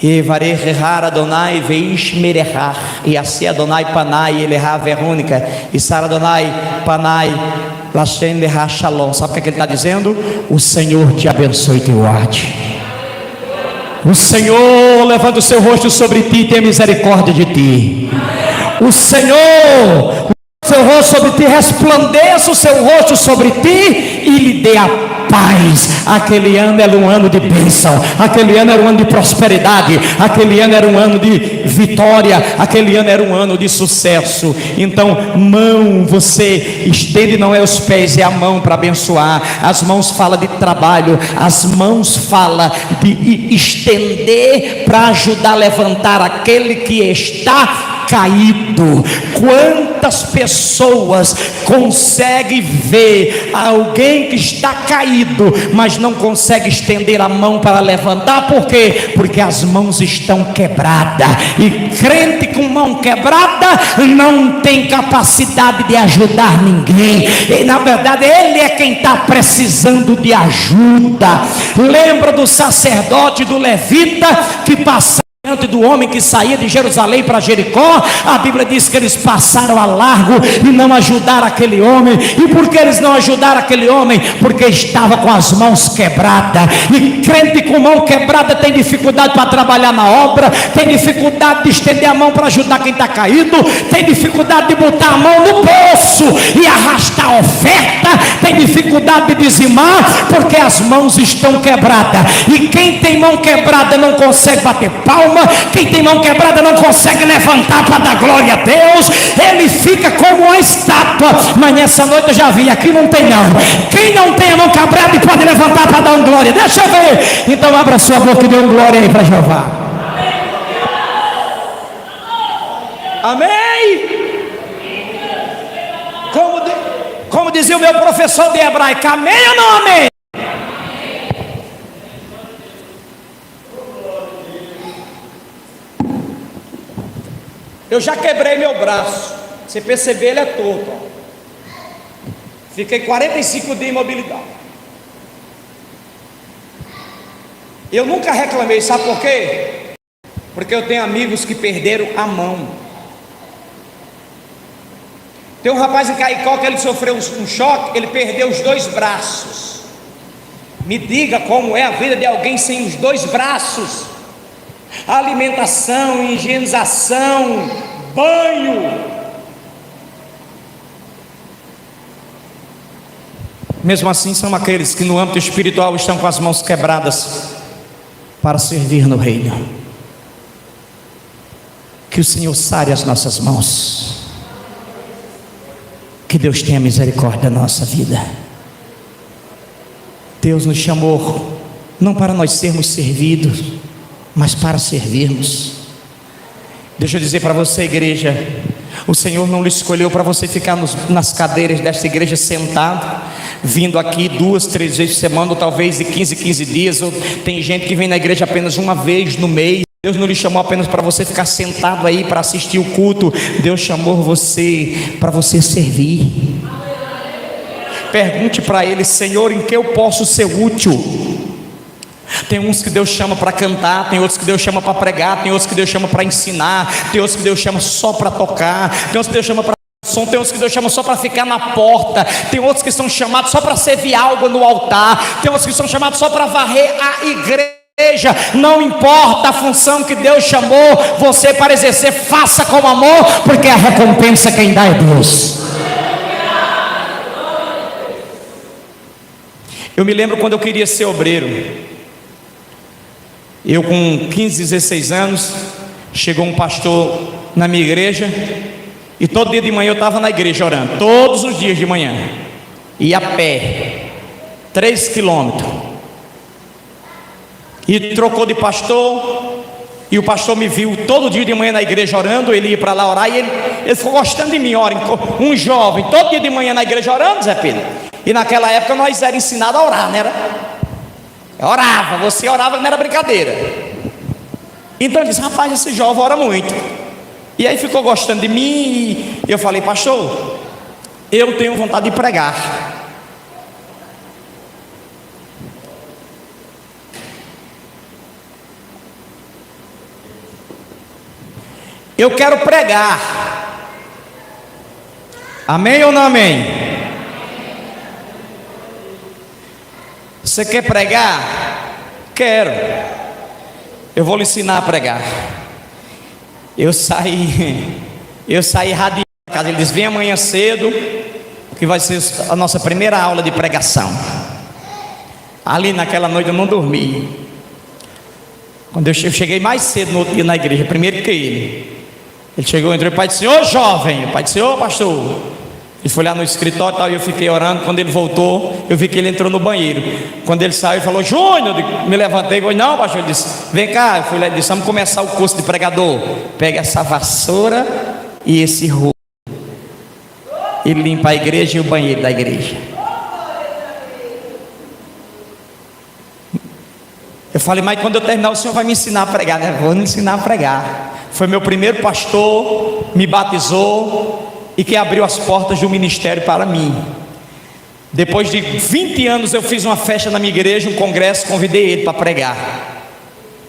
Evarechar Adonai veish merechar, e assim Adonai panai eleha verônica, e Sara Adonai panai lashem leha shalom. Sabe o que ele está dizendo? O Senhor te abençoe e te guarde. O Senhor levanta o seu rosto sobre ti e tenha misericórdia de ti. O Senhor, seu rosto sobre ti, resplandeça o seu rosto sobre ti e lhe dê a paz. Aquele ano era um ano de bênção, aquele ano era um ano de prosperidade, aquele ano era um ano de vitória, aquele ano era um ano de sucesso. Então, mão, você estende, não é os pés, é a mão para abençoar. As mãos falam de trabalho, as mãos falam de estender para ajudar a levantar aquele que está caído. Quantas pessoas conseguem ver alguém que está caído, mas não consegue estender a mão para levantar? Por quê? Porque as mãos estão quebradas, e crente com mão quebrada não tem capacidade de ajudar ninguém, e na verdade ele é quem está precisando de ajuda. Lembra do sacerdote, do levita que passava diante do homem que saía de Jerusalém para Jericó? A Bíblia diz que eles passaram a largo e não ajudaram aquele homem. E por que eles não ajudaram aquele homem? Porque estava com as mãos quebradas. E crente com mão quebrada tem dificuldade para trabalhar na obra, tem dificuldade de estender a mão para ajudar quem está caído, tem dificuldade de botar a mão no bolso e arrastar a oferta, tem dificuldade de dizimar, porque as mãos estão quebradas. E quem tem mão quebrada não consegue bater palma, quem tem mão quebrada não consegue levantar para dar glória a Deus, ele fica como uma estátua. Mas nessa noite eu já vi, aqui não tem não. Quem não tem a mão quebrada e pode levantar para dar um glória, deixa eu ver. Então abra sua boca e dê um glória aí para Jeová. Amém. Como dizia o meu professor de hebraico, amém ou não amém? Eu já quebrei meu braço. Você perceber, ele é torto, ó. Fiquei 45 dias imobilizado. Eu nunca reclamei, sabe por quê? Porque eu tenho amigos que perderam a mão. Tem um rapaz em Caicó que ele sofreu um choque, ele perdeu os 2 braços. Me diga como é a vida de alguém sem os 2 braços. Alimentação, higienização, banho. Mesmo assim, são aqueles que no âmbito espiritual estão com as mãos quebradas para servir no reino. Que o Senhor sare as nossas mãos. Que Deus tenha misericórdia da nossa vida. Deus nos chamou não para nós sermos servidos, mas para servirmos. Deixa eu dizer para você, igreja, o Senhor não lhe escolheu para você ficar nas cadeiras desta igreja sentado, vindo aqui 2, 3 vezes por semana, ou talvez de 15 em 15 dias, ou tem gente que vem na igreja apenas uma vez no mês. Deus não lhe chamou apenas para você ficar sentado aí para assistir o culto. Deus chamou você para você servir. Pergunte para Ele: Senhor, em que eu posso ser útil? Tem uns que Deus chama para cantar, tem outros que Deus chama para pregar, tem outros que Deus chama para ensinar, tem outros que Deus chama só para tocar, tem outros que Deus chama para som, tem outros que Deus chama só para ficar na porta, tem outros que são chamados só para servir algo no altar, tem outros que são chamados só para varrer a igreja. Não importa a função que Deus chamou você para exercer, faça com amor, porque a recompensa quem dá é Deus. Eu me lembro quando eu queria ser obreiro. Eu com 15, 16 anos, chegou um pastor na minha igreja E todo dia de manhã eu estava na igreja orando, todos os dias de manhã, ia a pé, 3 quilômetros, e trocou de pastor, e o pastor me viu todo dia de manhã na igreja orando. Ele ia para lá orar, e ele ficou gostando de mim. Ora, um jovem, todo dia de manhã na igreja orando, Zé Pedro. E naquela época nós era ensinado a orar, não era? Eu orava, você orava, não era brincadeira. Então ele disse: rapaz, esse jovem ora muito. E aí ficou gostando de mim, e eu falei: pastor, eu tenho vontade de pregar. Eu quero pregar. Amém ou não amém? Você quer pregar? Quero. Eu vou lhe ensinar a pregar. Eu saí radiante da casa. Ele disse: vem amanhã cedo, que vai ser a nossa primeira aula de pregação. Ali naquela noite eu não dormi. Quando eu cheguei mais cedo no outro dia na igreja, primeiro que ele chegou, entrou, e o pai disse: ô jovem. O pai disse: ô pastor. Ele foi lá no escritório e tal, e eu fiquei orando. Quando ele voltou, eu vi que ele entrou no banheiro. Quando ele saiu, ele falou: Júnior. Me levantei e falei: não, pastor. Ele disse: vem cá. Eu fui lá e disse: vamos começar o curso de pregador. Pega essa vassoura e esse rolo. Ele limpa a igreja e o banheiro da igreja. Eu falei: mas quando eu terminar, o senhor vai me ensinar a pregar, né? Vou me ensinar a pregar. Foi meu primeiro pastor, me batizou e que abriu as portas do ministério para mim. Depois de 20 anos eu fiz uma festa na minha igreja, um congresso, convidei ele para pregar.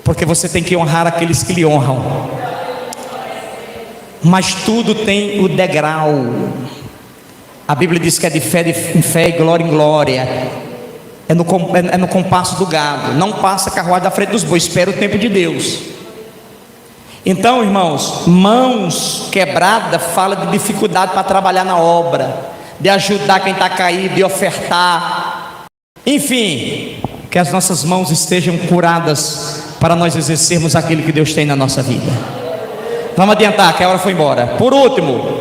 Porque você tem que honrar aqueles que lhe honram. Mas tudo tem o degrau. A Bíblia diz que é de fé em fé e glória em glória. É no compasso do gado. Não passa a carruagem da frente dos bois. Espera o tempo de Deus. Então, irmãos, mãos quebradas fala de dificuldade para trabalhar na obra, de ajudar quem está caído, de ofertar. Enfim, que as nossas mãos estejam curadas para nós exercermos aquilo que Deus tem na nossa vida. Vamos adiantar, que a hora foi embora. Por último,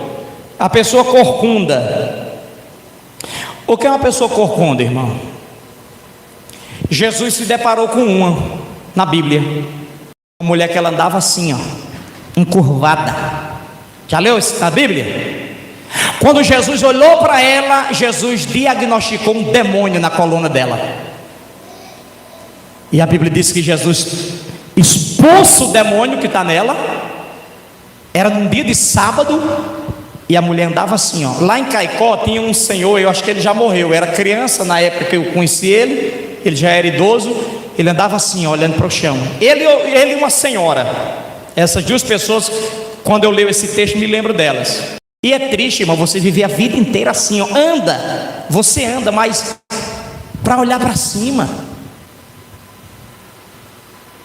a pessoa corcunda. O que é uma pessoa corcunda, irmão? Jesus se deparou com uma na Bíblia, uma mulher que ela andava assim, ó, encurvada. Já leu isso na Bíblia? Quando Jesus olhou para ela, Jesus diagnosticou um demônio na coluna dela. E a Bíblia diz que Jesus expulsa o demônio que está nela. Era num dia de sábado, e a mulher andava assim, ó. Lá em Caicó tinha um senhor, eu acho que ele já morreu, eu era criança na época que eu conheci ele já era idoso. Ele andava assim, ó, olhando para o chão. Ele e uma senhora. Essas duas pessoas, quando eu leio esse texto, me lembro delas. E é triste, irmão, você viver a vida inteira assim, ó. Você anda, mas para olhar para cima.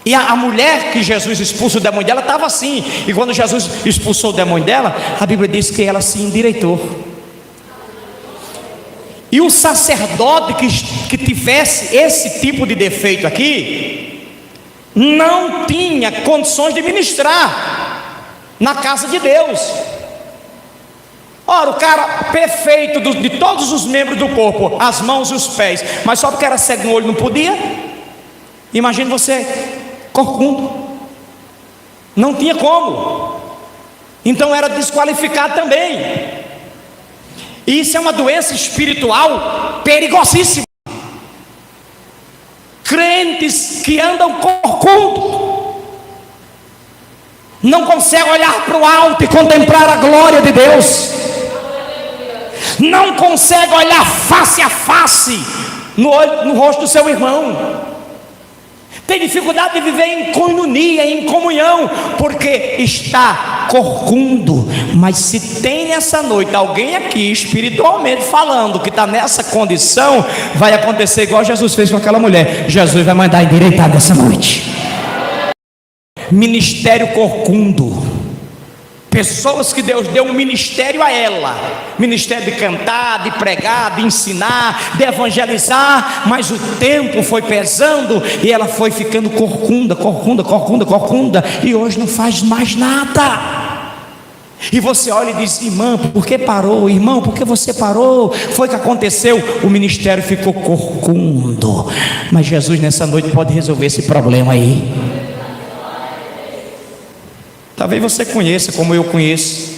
E a mulher que Jesus expulsa o demônio dela estava assim. E quando Jesus expulsou o demônio dela, a Bíblia diz que ela se endireitou. E o sacerdote que tivesse esse tipo de defeito aqui, não tinha condições de ministrar na casa de Deus. Ora, o cara perfeito de todos os membros do corpo, as mãos e os pés, mas só porque era cego no olho não podia. Imagine você corcundo, não tinha como, então era desqualificado também. E isso é uma doença espiritual perigosíssima. Crentes que andam corcundos, não conseguem olhar para o alto e contemplar a glória de Deus, não conseguem olhar face a face no rosto do seu irmão, tem dificuldade de viver em coinonia, em comunhão, porque está corcundo. Mas se tem nessa noite alguém aqui espiritualmente falando que está nessa condição, vai acontecer igual Jesus fez com aquela mulher. Jesus vai mandar endireitar nessa noite. Ministério corcundo. Pessoas que Deus deu um ministério a ela, ministério de cantar, de pregar, de ensinar, de evangelizar, mas o tempo foi pesando e ela foi ficando corcunda, e hoje não faz mais nada. E você olha e diz: irmã, por que parou? Irmão, por que você parou? Foi o que aconteceu? O ministério ficou corcundo. Mas Jesus nessa noite pode resolver esse problema aí. Talvez você conheça, como eu conheço,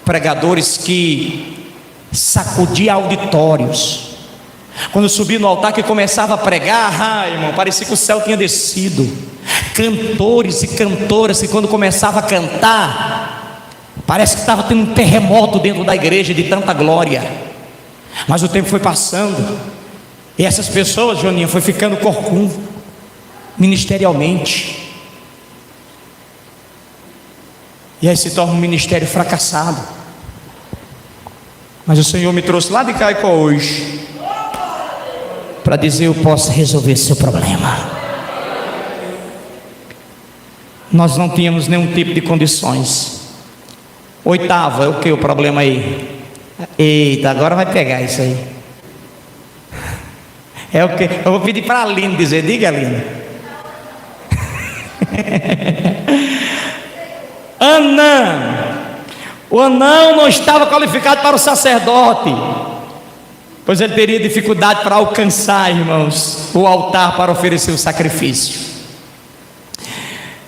pregadores que sacudiam auditórios. Quando subia no altar que começava a pregar, irmão, parecia que o céu tinha descido. Cantores e cantoras que quando começava a cantar, parece que estava tendo um terremoto dentro da igreja de tanta glória. Mas o tempo foi passando e essas pessoas, Joninha, foi ficando corcunda ministerialmente. E aí se torna um ministério fracassado. Mas o Senhor me trouxe lá de Caicó hoje para dizer: eu posso resolver seu problema. Nós não tínhamos nenhum tipo de condições. Oitava, é o que o problema aí? Eita, agora vai pegar isso aí. É o que? Eu vou pedir para a Aline dizer. Diga, Aline. Anã. O Anão não estava qualificado para o sacerdote, pois ele teria dificuldade para alcançar, irmãos, o altar para oferecer o sacrifício.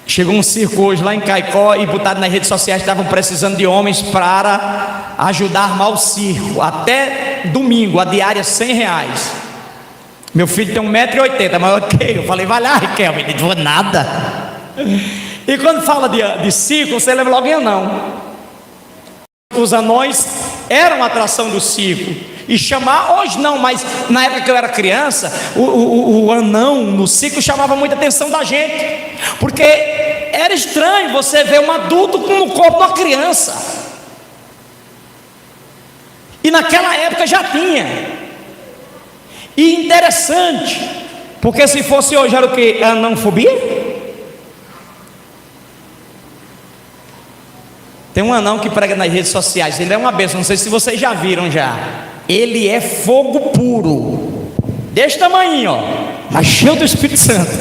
Chegou um circo hoje lá em Caicó e botado nas redes sociais, estavam precisando de homens para ajudar a armar o circo. Até domingo, a diária R$100. Meu filho tem 1,80 m, maior que eu. Falei: vai lá, Riquelme. Ele não vou nada. E quando fala de circo, você lembra logo em Anão. Os anões eram a atração do circo. E chamar, hoje não, mas na época que eu era criança, o anão no circo chamava muita atenção da gente, porque era estranho você ver um adulto com o corpo de uma criança. E naquela época já tinha. E interessante, porque se fosse hoje era o que? Anãofobia? Tem um anão que prega nas redes sociais, ele é uma bênção, não sei se vocês já viram já. Ele é fogo puro, desse tamanho, ó, mas cheio do Espírito Santo.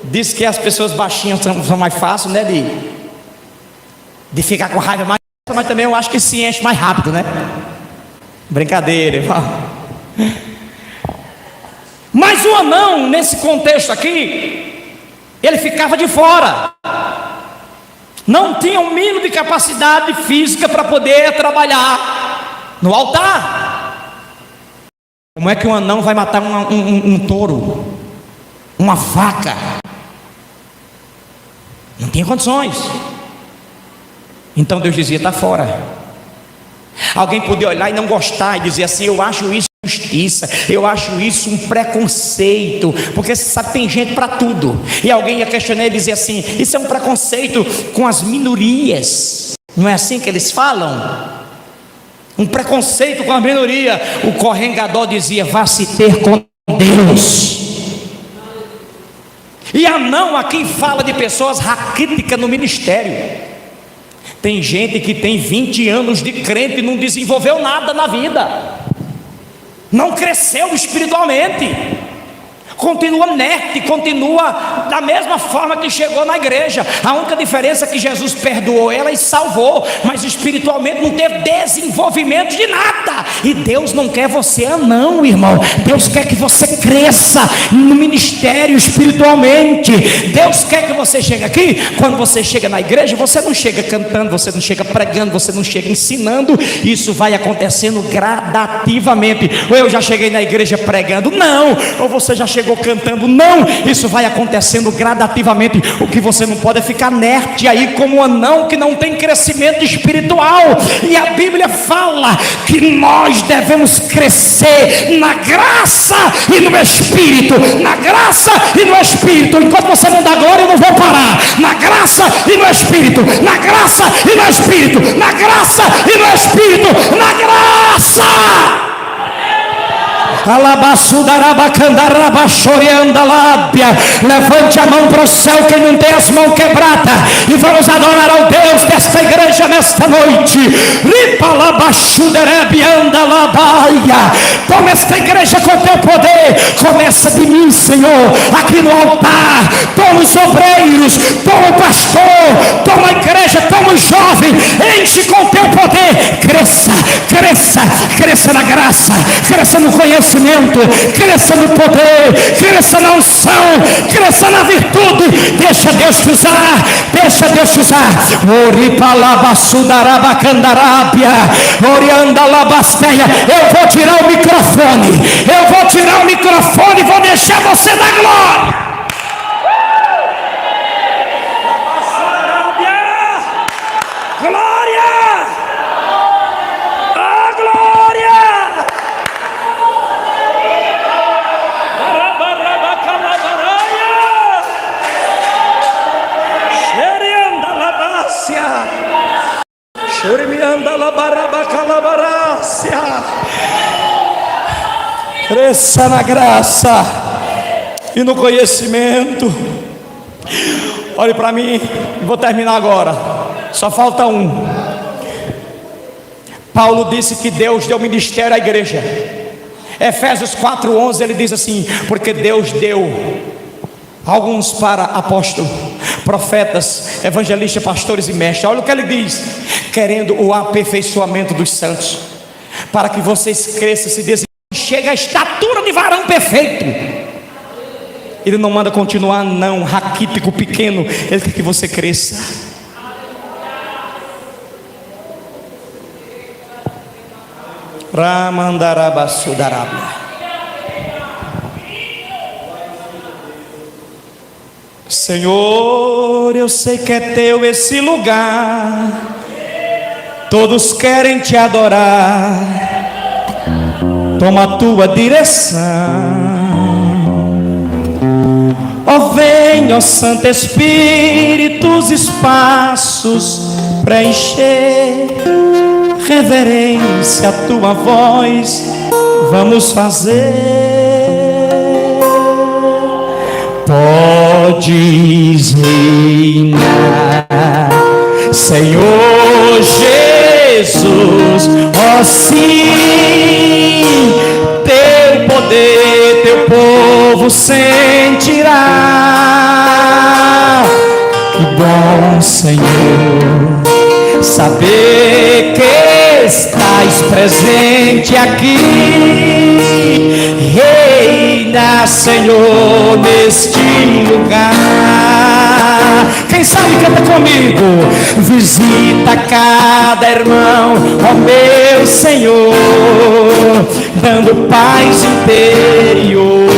Diz que as pessoas baixinhas são mais fáceis, né, de ficar com raiva mais, mas também eu acho que se enche mais rápido, né? Brincadeira, irmão. Mas o anão, nesse contexto aqui, ele ficava de fora. Não tinha o mínimo de capacidade física para poder trabalhar no altar. Como é que um anão vai matar um touro, uma vaca? Não tinha condições. Então Deus dizia: está fora. Alguém podia olhar e não gostar e dizer assim: eu acho isso justiça, eu acho isso um preconceito, porque você sabe, tem gente para tudo. E alguém ia questionar e dizer assim: isso é um preconceito com as minorias. Não é assim que eles falam? Um preconceito com a minoria. O Kohen Gadol dizia: vá se ter com Deus. E Anão aqui fala de pessoas raquíticas no ministério. Tem gente que tem 20 anos de crente e não desenvolveu nada na vida, não cresceu espiritualmente, continua inerte, continua da mesma forma que chegou na igreja. A única diferença é que Jesus perdoou ela e salvou, mas espiritualmente não teve desenvolvimento de nada. E Deus não quer você anão, irmão. Deus quer que você cresça no ministério espiritualmente. Deus quer que você chegue aqui. Quando você chega na igreja, você não chega cantando, você não chega pregando, você não chega ensinando. Isso vai acontecendo gradativamente. Ou eu já cheguei na igreja pregando? Não. Ou você já chegou cantando? Não. Isso vai acontecendo gradativamente. O que você não pode é ficar inerte aí como um anão que não tem crescimento espiritual. E a Bíblia fala que nós devemos crescer na graça e no Espírito. Na graça e no Espírito. Enquanto você não dá glória, eu não vou parar. Na graça e no Espírito. Na graça e no Espírito. Na graça e no Espírito. Na graça. Levante a mão para o céu quem não tem as mãos quebradas, e vamos adorar ao Deus desta igreja nessa nesta noite. Toma esta igreja com teu poder. Começa de mim, Senhor, aqui no altar. Toma os obreiros, toma o pastor, toma a igreja, toma o jovem. Enche com teu poder. Cresça, cresça, cresça na graça, cresça no conhecimento, cresça no poder, cresça na unção, cresça na virtude. Deixa Deus te usar, deixa Deus te usar. Eu vou tirar o microfone, e vou deixar você dar glória. Cresça na graça e no conhecimento. Olhe para mim, vou terminar agora. Só falta um. Paulo disse que Deus deu ministério à igreja. Efésios 4:11 ele diz assim: porque Deus deu alguns para apóstolos, profetas, evangelistas, pastores e mestres. Olha o que ele diz: querendo o aperfeiçoamento dos santos, para que vocês cresçam, se desenvolvam, chegue à estatura de varão perfeito. Ele não manda continuar não, raquítico, pequeno. Ele quer que você cresça. Senhor, eu sei que é teu esse lugar, todos querem te adorar. Toma a tua direção. Ó vem, ó Santo Espírito, os espaços preencher. Reverência à tua voz vamos fazer. Podes reinar, Senhor Jesus, ó sim, teu poder, teu povo sentirá. Que bom, Senhor, saber que estás presente aqui. Reina, Senhor, neste lugar. Quem sabe canta comigo. Visita cada irmão, ó meu Senhor, dando paz interior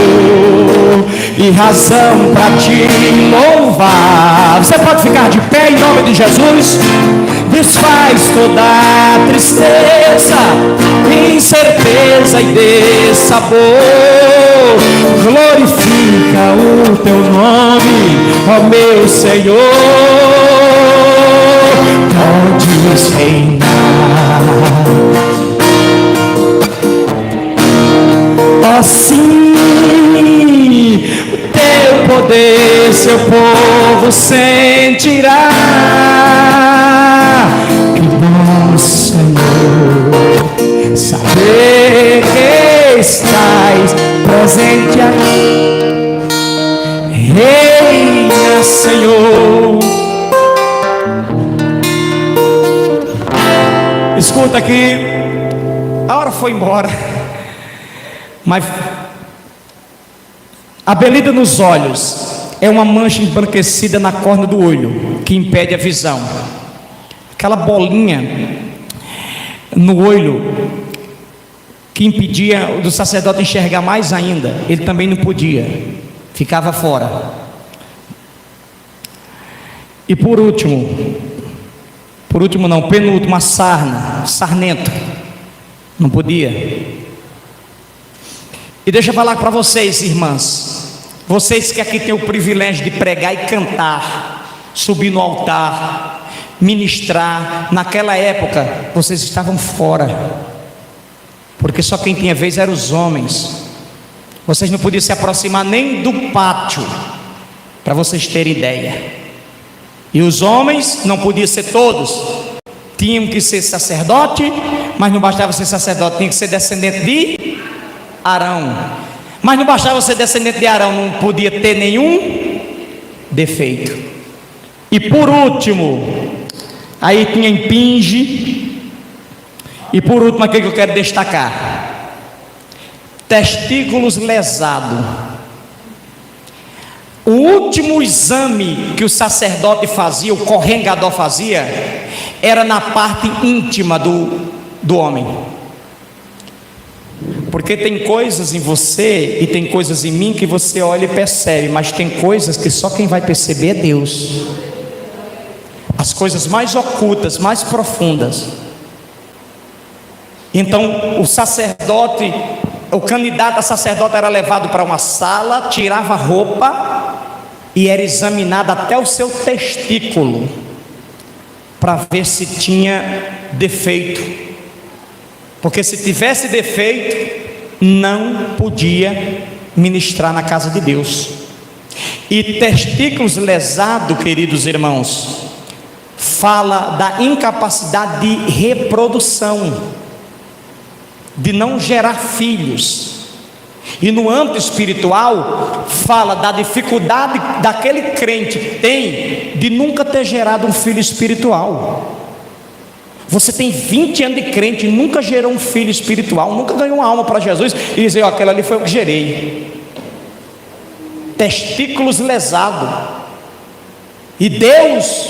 e razão para te louvar. Você pode ficar de pé em nome de Jesus. Desfaz toda a tristeza, incerteza e dessabor. Glorifica o teu nome, ó meu Senhor. Podes reinar, ó sim, o teu poder seu povo sentirá. Que bom, Senhor, saber que estás presente aqui. Reina, Senhor. Escuta aqui, a hora foi embora, mas a beleza nos olhos é uma mancha embranquecida na córnea do olho que impede a visão. Aquela bolinha no olho que impedia do sacerdote enxergar mais ainda, ele também não podia, ficava fora. E penúltimo, a sarnento, não podia. E deixa eu falar para vocês, irmãs, vocês que aqui têm o privilégio de pregar e cantar, subir no altar, ministrar, naquela época vocês estavam fora, porque só quem tinha vez eram os homens. Vocês não podiam se aproximar nem do pátio, para vocês terem ideia. E os homens não podiam ser todos, tinham que ser sacerdote, mas não bastava ser sacerdote, tinha que ser descendente de Arão. Mas não bastava ser descendente de Arão, não podia ter nenhum defeito. E por último, aí tinha impinge. E por último, aquele que eu quero destacar: testículos lesados. O último exame que o sacerdote fazia, o correngador fazia, era na parte íntima do homem. Porque tem coisas em você e tem coisas em mim que você olha e percebe, mas tem coisas que só quem vai perceber é Deus. As coisas mais ocultas, mais profundas. Então o sacerdote, o candidato a sacerdote era levado para uma sala, tirava a roupa e era examinado até o seu testículo, para ver se tinha defeito. Porque se tivesse defeito, não podia ministrar na casa de Deus. E testículos lesados, queridos irmãos, fala da incapacidade de reprodução, de não gerar filhos. E no âmbito espiritual, fala da dificuldade daquele crente que tem de nunca ter gerado um filho espiritual. Você tem 20 anos de crente e nunca gerou um filho espiritual, nunca ganhou uma alma para Jesus e dizer: ó, aquela ali foi o que gerei. Testículos lesados. E Deus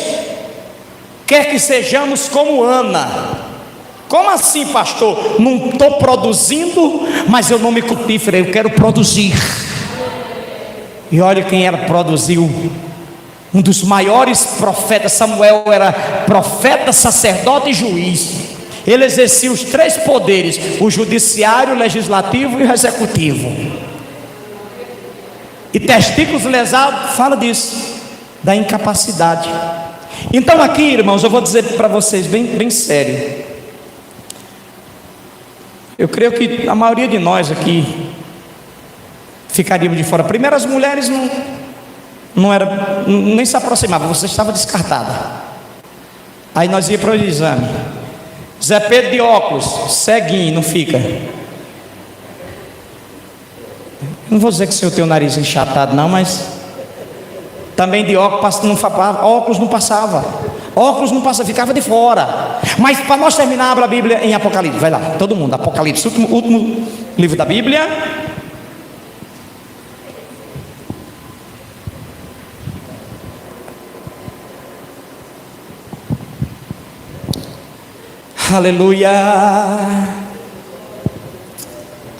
quer que sejamos como Ana. Como assim, pastor? Não estou produzindo, mas eu não me cultivo, eu quero produzir. E olha quem era produziu. Um dos maiores profetas, Samuel, era profeta, sacerdote e juiz. Ele exercia os 3 poderes: o judiciário, o legislativo e o executivo. E testículos lesados fala disso, da incapacidade. Então aqui, irmãos, eu vou dizer para vocês bem sério. Eu creio que a maioria de nós aqui ficaríamos de fora. Primeiro, as mulheres não era, nem se aproximavam, você estava descartada. Aí nós íamos para o exame. Zé Pedro de óculos, ceguinho, não fica. Não vou dizer que o senhor tem o nariz enchatado não, mas também de óculos não passava. Óculos não passava, ficava de fora. Mas para nós terminar, abra a Bíblia em Apocalipse. Vai lá, todo mundo, Apocalipse, último livro da Bíblia. Aleluia.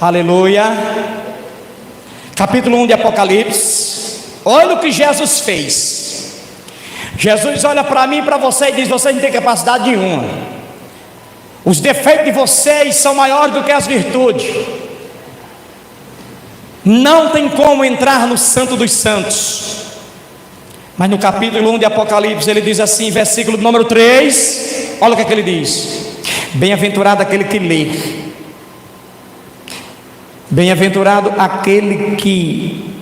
Aleluia. Capítulo 1 de Apocalipse. Olha o que Jesus fez. Jesus olha para mim e para você e diz: vocês não têm capacidade nenhuma. Os defeitos de vocês são maiores do que as virtudes. Não tem como entrar no Santo dos Santos. Mas no capítulo 1 de Apocalipse ele diz assim, versículo número 3. Olha o que é que ele diz: bem-aventurado aquele que lê, bem-aventurado aquele que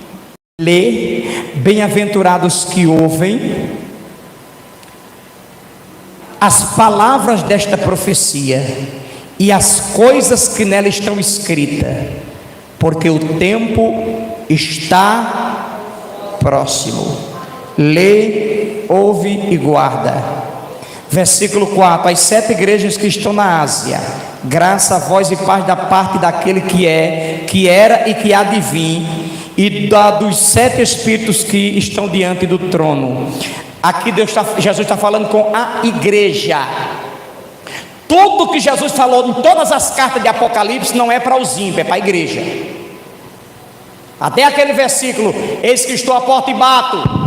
lê, bem-aventurados que ouvem as palavras desta profecia e as coisas que nela estão escritas, porque o tempo está próximo. Lê, ouve e guarda. Versículo 4: as 7 igrejas que estão na Ásia, graça a vós e paz da parte daquele que é, que era e que há de vir, e dos 7 espíritos que estão diante do trono. Aqui Jesus está falando com a igreja. Tudo que Jesus falou em todas as cartas de Apocalipse não é para os ímpios, é para a igreja. Até aquele versículo: eis que estou à porta e bato.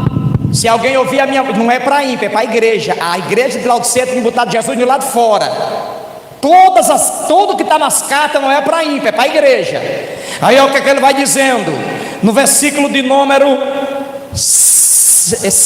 Se alguém ouvir a minha, não é para ímpio, é para a igreja. A igreja de Laodiceia tem botado Jesus do lado de fora. Tudo que está nas cartas não é para ímpio, é para a igreja. Aí é o que ele vai dizendo no versículo de número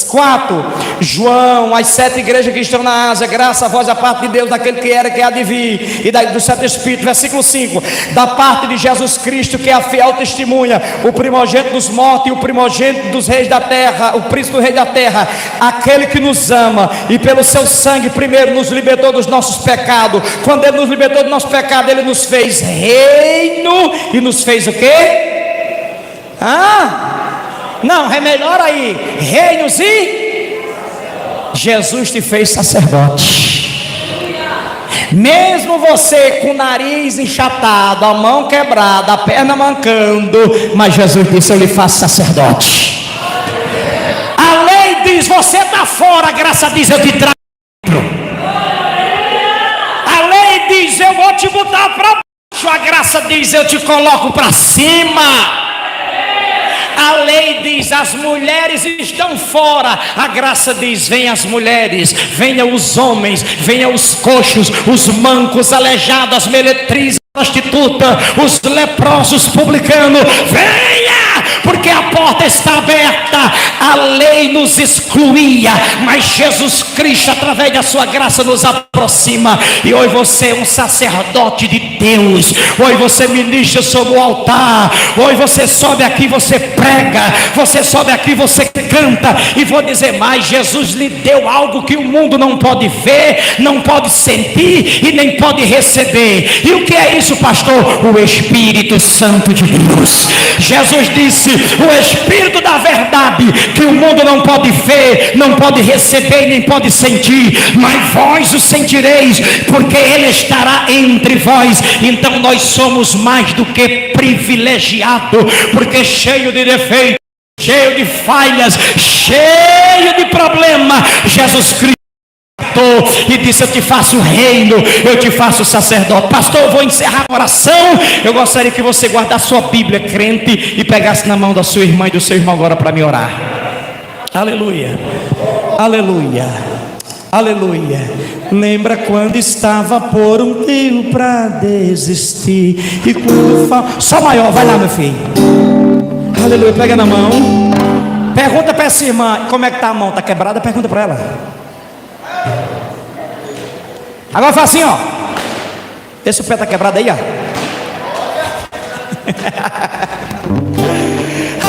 4: João, as 7 igrejas que estão na Ásia, graça a vós a parte de Deus, daquele que era, que há de vir, e do 7 Espírito, versículo 5, da parte de Jesus Cristo, que é a fiel testemunha, o primogênito dos mortos e o primogênito dos reis da terra, o príncipe do rei da terra, aquele que nos ama e pelo seu sangue primeiro nos libertou dos nossos pecados. Quando ele nos libertou do nosso pecado, ele nos fez reino e nos fez o quê? Não, é melhor aí, reinos e Jesus te fez sacerdote. Mesmo você com o nariz enchatado, a mão quebrada, a perna mancando, mas Jesus disse: eu lhe faço sacerdote. A lei diz: você está fora, a graça diz: eu te trago. A lei diz: eu vou te botar para baixo, a graça diz: eu te coloco para cima. A lei diz: as mulheres estão fora, a graça diz: venham as mulheres, venham os homens, venham os coxos, os mancos, aleijados, as meretrizes, prostituta, os leprosos, publicanos, venha, porque a porta está aberta. A lei nos excluía, mas Jesus Cristo, através da sua graça, nos aproxima. E hoje você é um sacerdote de Deus. Hoje você ministra sobre o altar. Hoje você sobe aqui, você prega. Você sobe aqui, você canta. E vou dizer mais: Jesus lhe deu algo que o mundo não pode ver, não pode sentir e nem pode receber. E o que é isso, pastor? O Espírito Santo de Deus. Jesus disse: o Espírito da verdade, que o mundo não pode ver, não pode receber, nem pode sentir, mas vós o sentireis, porque ele estará entre vós. Então nós somos mais do que privilegiados, porque cheio de defeitos, cheio de falhas, cheio de problema, Jesus Cristo e disse: eu te faço reino, eu te faço sacerdote. Pastor, eu vou encerrar a oração. Eu gostaria que você guardasse sua Bíblia, crente, e pegasse na mão da sua irmã e do seu irmão agora para me orar. Aleluia, aleluia, aleluia. Lembra quando estava por um fio para desistir, e quando só maior, vai lá, meu filho. Aleluia, pega na mão. Pergunta para essa irmã: como é que está a mão? Está quebrada? Pergunta para ela. Agora fala assim, ó. Esse o pé está quebrado aí, ó.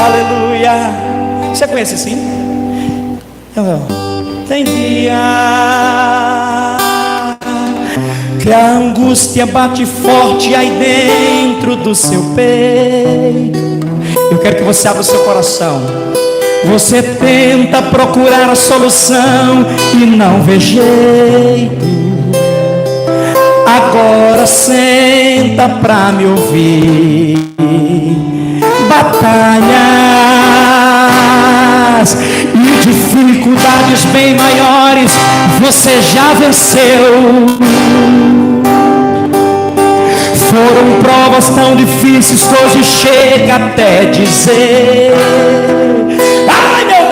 Aleluia. Você conhece assim? Tem dia que a angústia bate forte aí dentro do seu peito. Eu quero que você abra o seu coração. Você tenta procurar a solução e não vê jeito. Agora senta pra me ouvir. Batalhas e dificuldades bem maiores você já venceu. Foram provas tão difíceis que hoje chega até dizer: ai meu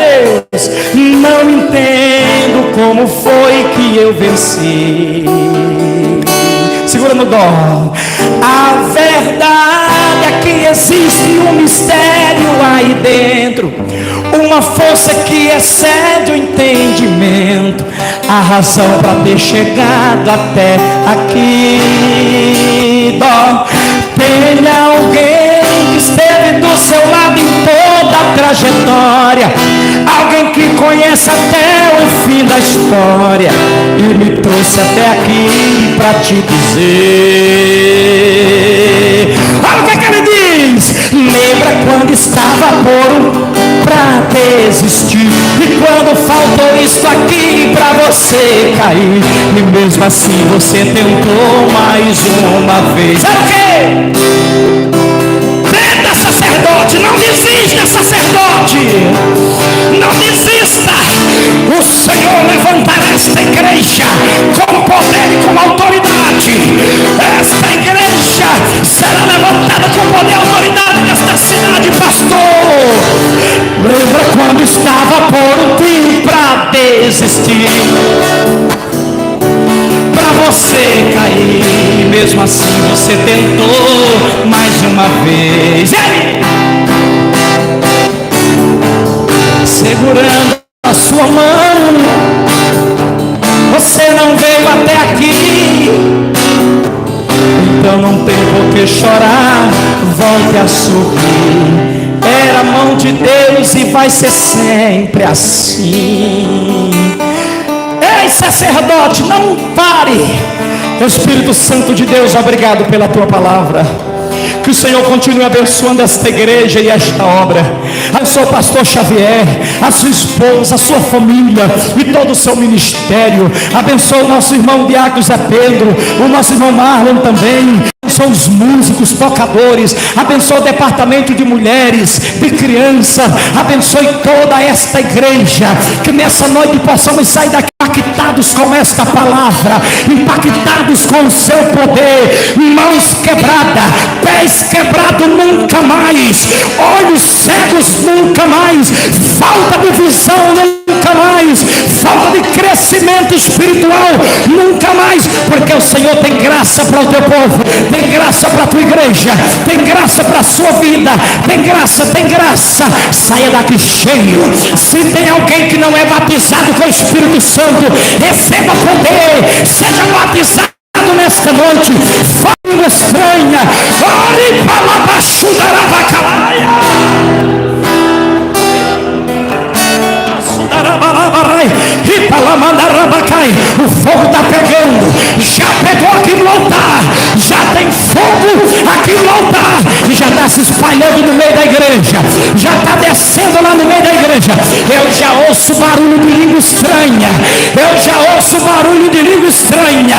Deus, não entendo como foi que eu venci. Segura no dó. A verdade é que existe um mistério aí dentro, uma força que excede o entendimento, a razão para ter chegado até aqui. Dó. Tem alguém que esteve do seu lado em toda a trajetória, alguém que conhece até o fim da história e me trouxe até aqui para te dizer. Olha o que ele diz: lembra quando estava por pra desistir, e quando faltou isso aqui pra você cair, e mesmo assim você tentou mais uma vez. É o quê? Tenta, sacerdote, não desista, sacerdote, não desista. O Senhor levantará esta igreja com poder e com autoridade. Esta igreja será levantada com poder e autoridade nesta cidade, pastor. Lembra quando estava por um fim para desistir, para você cair, e mesmo assim você tentou mais uma vez. Segurando a sua sua mão. Você não veio até aqui, então não tem por que chorar. Volte a sorrir. Era a mão de Deus e vai ser sempre assim. Ei, sacerdote, não pare. Espírito Santo de Deus, obrigado pela tua palavra. Que o Senhor continue abençoando esta igreja e esta obra. Abençoe o pastor Xavier, a sua esposa, a sua família e todo o seu ministério. Abençoe o nosso irmão Diácono Zé Pedro, o nosso irmão Marlon também. Abençoe os músicos, tocadores. Abençoe o departamento de mulheres, de criança. Abençoe toda esta igreja. Que nessa noite possamos sair daqui impactados com esta palavra, impactados com o seu poder. Mãos quebradas, pés quebrados nunca mais, olhos cegos nunca mais, falta de visão nunca mais, falta de crescimento espiritual nunca mais, porque o Senhor tem graça para o teu povo, tem graça para a tua igreja, tem graça para a sua vida, tem graça, tem graça. Saia daqui cheio. Se tem alguém que não é batizado com o Espírito Santo, receba poder, seja batizado nesta noite. Fala estranha, ore para baixo da rabacalaia. O fogo está pegando, já pegou aqui no altar, já tem fogo aqui no altar, e já está se espalhando no meio da igreja, já está descendo lá no meio da igreja. Eu já ouço barulho de língua estranha, eu já ouço barulho de língua estranha.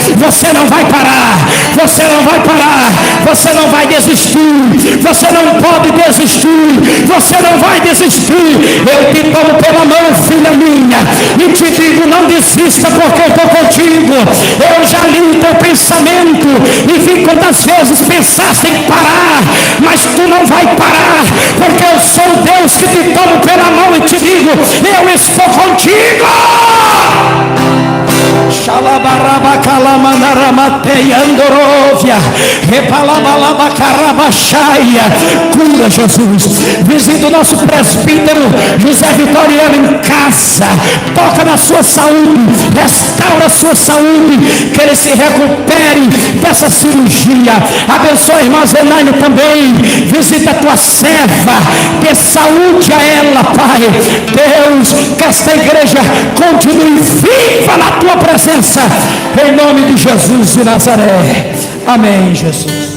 E você não vai parar, você não vai parar, você não vai desistir, você não pode desistir, você não vai desistir. Eu te tomo pela mão, filha minha, e te digo: não desista, porque eu estou contigo. Eu já li o teu pensamento e vi quantas vezes pensaste em parar, mas tu não vai parar, porque eu sou o Deus que te tomo pela mão e te digo: eu estou contigo. Cura, Jesus. Visita o nosso presbítero José Vitoriano em casa, toca na sua saúde, restaura a sua saúde, que ele se recupere dessa cirurgia. Abençoa a irmã Zenaine também, visita a tua serva, dê saúde a ela, Pai Deus, que esta igreja continue viva na tua presença, em nome de Jesus de Nazaré. Amém, Jesus.